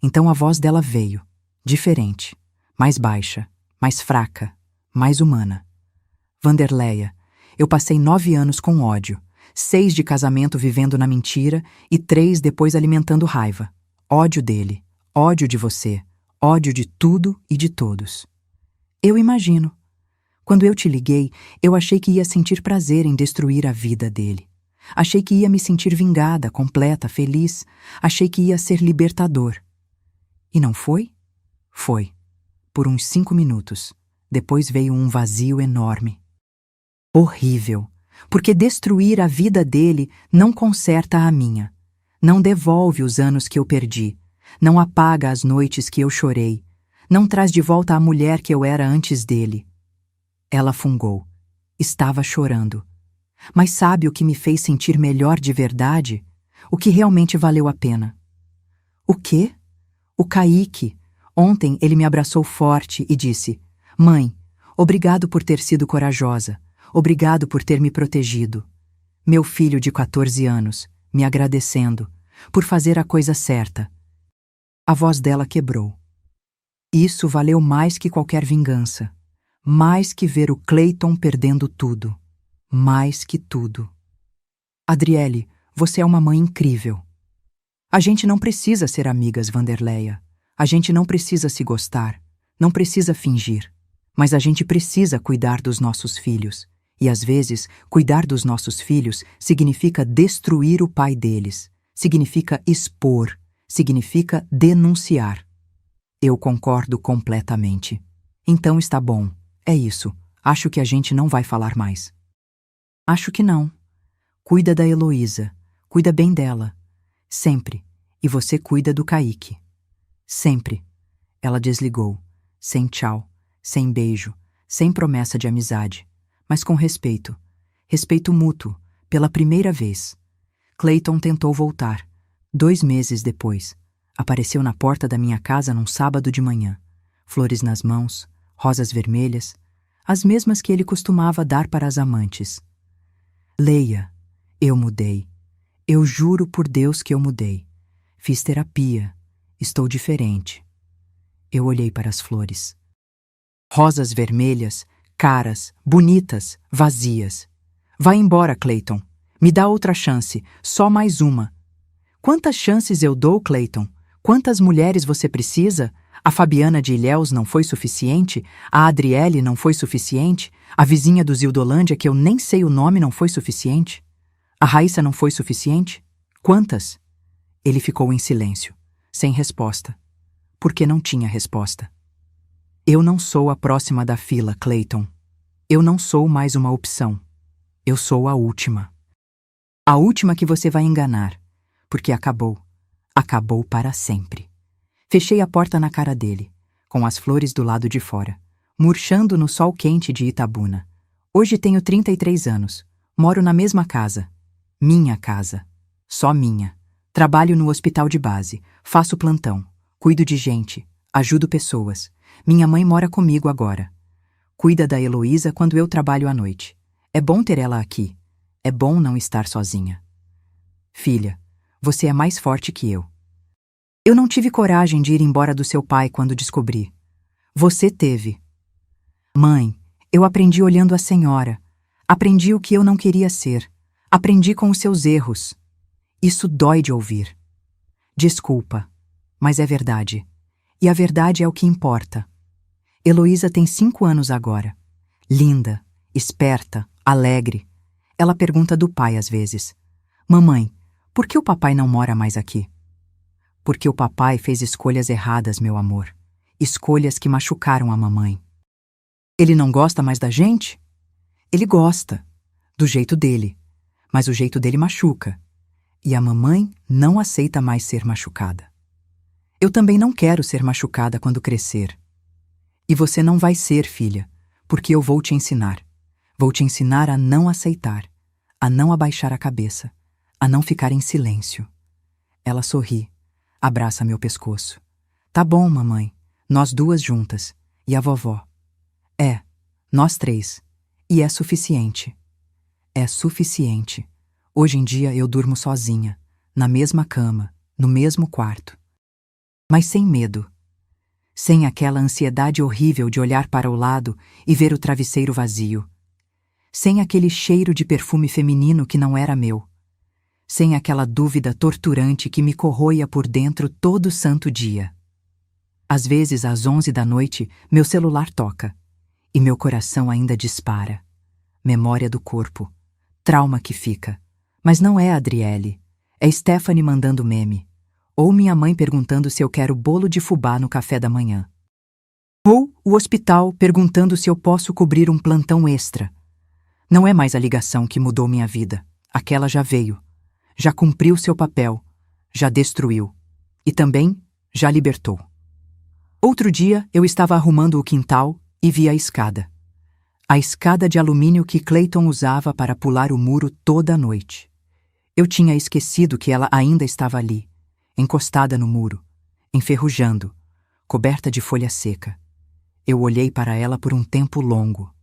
[SPEAKER 1] Então a voz dela veio, diferente, mais baixa, mais fraca, mais humana. Wanderleia, eu passei 9 anos com ódio, 6 de casamento vivendo na mentira e 3 depois alimentando raiva. Ódio dele, ódio de você, ódio de tudo e de todos. Eu imagino. Quando eu te liguei, eu achei que ia sentir prazer em destruir a vida dele. Achei que ia me sentir vingada, completa, feliz. Achei que ia ser libertador. E não foi? Foi. Por uns 5 minutos. Depois veio um vazio enorme. Horrível. Porque destruir a vida dele não conserta a minha. Não devolve os anos que eu perdi. Não apaga as noites que eu chorei. Não traz de volta a mulher que eu era antes dele. Ela fungou. Estava chorando. Mas sabe o que me fez sentir melhor de verdade? O que realmente valeu a pena? O quê? O Kaique. Ontem ele me abraçou forte e disse: Mãe, obrigado por ter sido corajosa. Obrigado por ter me protegido. Meu filho de 14 anos, me agradecendo, por fazer a coisa certa. A voz dela quebrou. Isso valeu mais que qualquer vingança. Mais que ver o Clayton perdendo tudo. Mais que tudo. Adriele, você é uma mãe incrível. A gente não precisa ser amigas, Wanderleia. A gente não precisa se gostar. Não precisa fingir. Mas a gente precisa cuidar dos nossos filhos. E às vezes, cuidar dos nossos filhos significa destruir o pai deles. Significa expor. Significa denunciar. Eu concordo completamente. Então está bom. É isso. Acho que a gente não vai falar mais. Acho que não. Cuida da Heloísa. Cuida bem dela. Sempre. E você cuida do Kaique. Sempre. Ela desligou. Sem tchau. Sem beijo. Sem promessa de amizade. Mas com respeito. Respeito mútuo. Pela primeira vez. Clayton tentou voltar. 2 meses depois. Apareceu na porta da minha casa num sábado de manhã. Flores nas mãos. Rosas vermelhas. As mesmas que ele costumava dar para as amantes. Leia, eu mudei. Eu juro por Deus que eu mudei. Fiz terapia. Estou diferente. Eu olhei para as flores. Rosas vermelhas, caras, bonitas, vazias. Vai embora, Clayton. Me dá outra chance, só mais uma. Quantas chances eu dou, Clayton? Quantas mulheres você precisa? A Fabiana de Ilhéus não foi suficiente? A Adriele não foi suficiente? A vizinha do Zildolândia, que eu nem sei o nome, não foi suficiente? A Raíssa não foi suficiente? Quantas? Ele ficou em silêncio, sem resposta. Porque não tinha resposta. Eu não sou a próxima da fila, Clayton. Eu não sou mais uma opção. Eu sou a última. A última que você vai enganar. Porque acabou. Acabou para sempre. Fechei a porta na cara dele, com as flores do lado de fora, murchando no sol quente de Itabuna. Hoje tenho 33 anos. Moro na mesma casa. Minha casa. Só minha. Trabalho no hospital de base. Faço plantão. Cuido de gente. Ajudo pessoas. Minha mãe mora comigo agora. Cuida da Heloísa quando eu trabalho à noite. É bom ter ela aqui. É bom não estar sozinha. Filha, você é mais forte que eu. Eu não tive coragem de ir embora do seu pai quando descobri. Você teve. Mãe, eu aprendi olhando a senhora. Aprendi o que eu não queria ser. Aprendi com os seus erros. Isso dói de ouvir. Desculpa, mas é verdade. E a verdade é o que importa. Heloísa tem 5 anos agora. Linda, esperta, alegre. Ela pergunta do pai às vezes. Mamãe, por que o papai não mora mais aqui? Porque o papai fez escolhas erradas, meu amor. Escolhas que machucaram a mamãe. Ele não gosta mais da gente? Ele gosta. Do jeito dele. Mas o jeito dele machuca. E a mamãe não aceita mais ser machucada. Eu também não quero ser machucada quando crescer. E você não vai ser, filha, porque eu vou te ensinar. Vou te ensinar a não aceitar, a não abaixar a cabeça, a não ficar em silêncio. Ela sorri. Abraça meu pescoço. Tá bom, mamãe. Nós 2 juntas. E a vovó. É, nós 3. E é suficiente. É suficiente. Hoje em dia eu durmo sozinha, na mesma cama, no mesmo quarto. mas sem medo. Sem aquela ansiedade horrível de olhar para o lado e ver o travesseiro vazio. Sem aquele cheiro de perfume feminino que não era meu. Sem aquela dúvida torturante que me corroia por dentro todo santo dia. Às vezes, às 11 da noite, meu celular toca. E meu coração ainda dispara. Memória do corpo. Trauma que fica. Mas não é a Adriele. É Stephanie mandando meme. Ou minha mãe perguntando se eu quero bolo de fubá no café da manhã. Ou o hospital perguntando se eu posso cobrir um plantão extra. Não é mais a ligação que mudou minha vida. Aquela já veio. Já cumpriu seu papel. Já destruiu. E também já libertou. Outro dia eu estava arrumando o quintal e vi a escada. A escada de alumínio que Clayton usava para pular o muro toda a noite. Eu tinha esquecido que ela ainda estava ali, encostada no muro, enferrujando, coberta de folha seca. Eu olhei para ela por um tempo longo.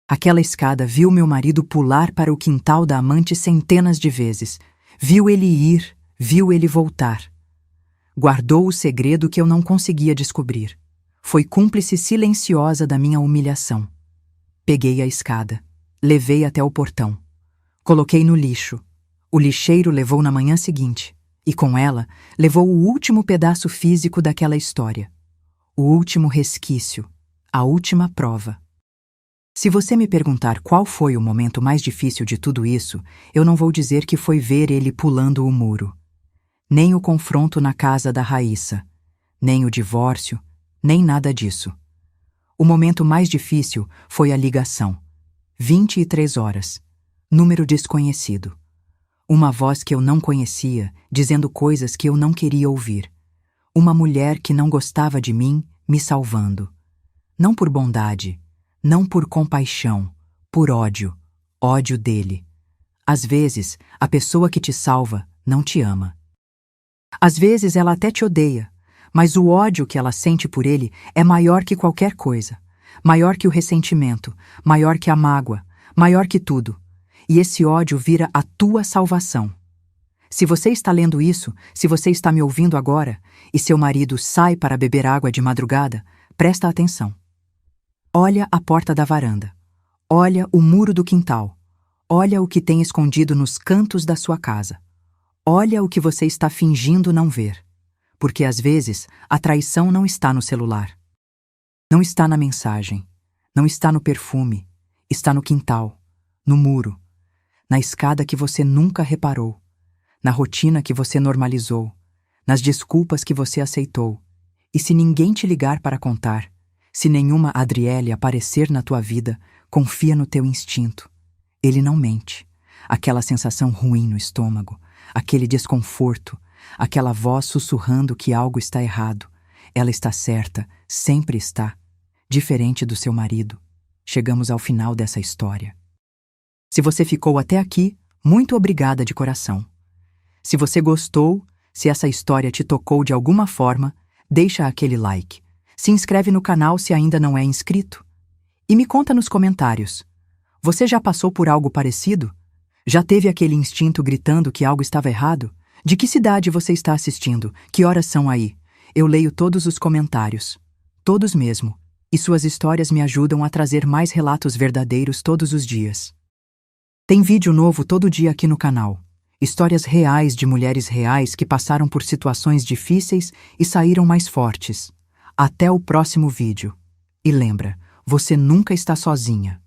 [SPEAKER 1] Aquela escada viu meu marido pular para o quintal da amante centenas de vezes. Viu ele ir, viu ele voltar. Guardou o segredo que eu não conseguia descobrir. Foi cúmplice silenciosa da minha humilhação. Peguei a escada, levei até o portão. Coloquei no lixo. O lixeiro levou na manhã seguinte, e com ela levou o último pedaço físico daquela história. O último resquício, a última prova. Se você me perguntar qual foi o momento mais difícil de tudo isso, eu não vou dizer que foi ver ele pulando o muro. Nem o confronto na casa da Raíssa, nem o divórcio, nem nada disso. O momento mais difícil foi a ligação. 23 horas. Número desconhecido. Uma voz que eu não conhecia, dizendo coisas que eu não queria ouvir. Uma mulher que não gostava de mim, me salvando. Não por bondade, não por compaixão, por ódio. Ódio dele. Às vezes, a pessoa que te salva não te ama. Às vezes ela até te odeia, mas o ódio que ela sente por ele é maior que qualquer coisa. Maior que o ressentimento, maior que a mágoa, maior que tudo. E esse ódio vira a tua salvação. Se você está lendo isso, se você está me ouvindo agora, e seu marido sai para beber água de madrugada, presta atenção. Olha a porta da varanda. Olha o muro do quintal. Olha o que tem escondido nos cantos da sua casa. Olha o que você está fingindo não ver. Porque às vezes a traição não está no celular. Não está na mensagem. Não está no perfume. Está no quintal. No muro. Na escada que você nunca reparou, na rotina que você normalizou, nas desculpas que você aceitou. E se ninguém te ligar para contar, se nenhuma Adriele aparecer na tua vida, confia no teu instinto. Ele não mente. Aquela sensação ruim no estômago, aquele desconforto, aquela voz sussurrando que algo está errado. Ela está certa, sempre está. Diferente do seu marido. Chegamos ao final dessa história. Se você ficou até aqui, muito obrigada de coração. Se você gostou, se essa história te tocou de alguma forma, deixa aquele like. Se inscreve no canal se ainda não é inscrito. E me conta nos comentários. Você já passou por algo parecido? Já teve aquele instinto gritando que algo estava errado? De que cidade você está assistindo? Que horas são aí? Eu leio todos os comentários. Todos mesmo. E suas histórias me ajudam a trazer mais relatos verdadeiros todos os dias. Tem vídeo novo todo dia aqui no canal. Histórias reais de mulheres reais que passaram por situações difíceis e saíram mais fortes. Até o próximo vídeo. E lembra, você nunca está sozinha.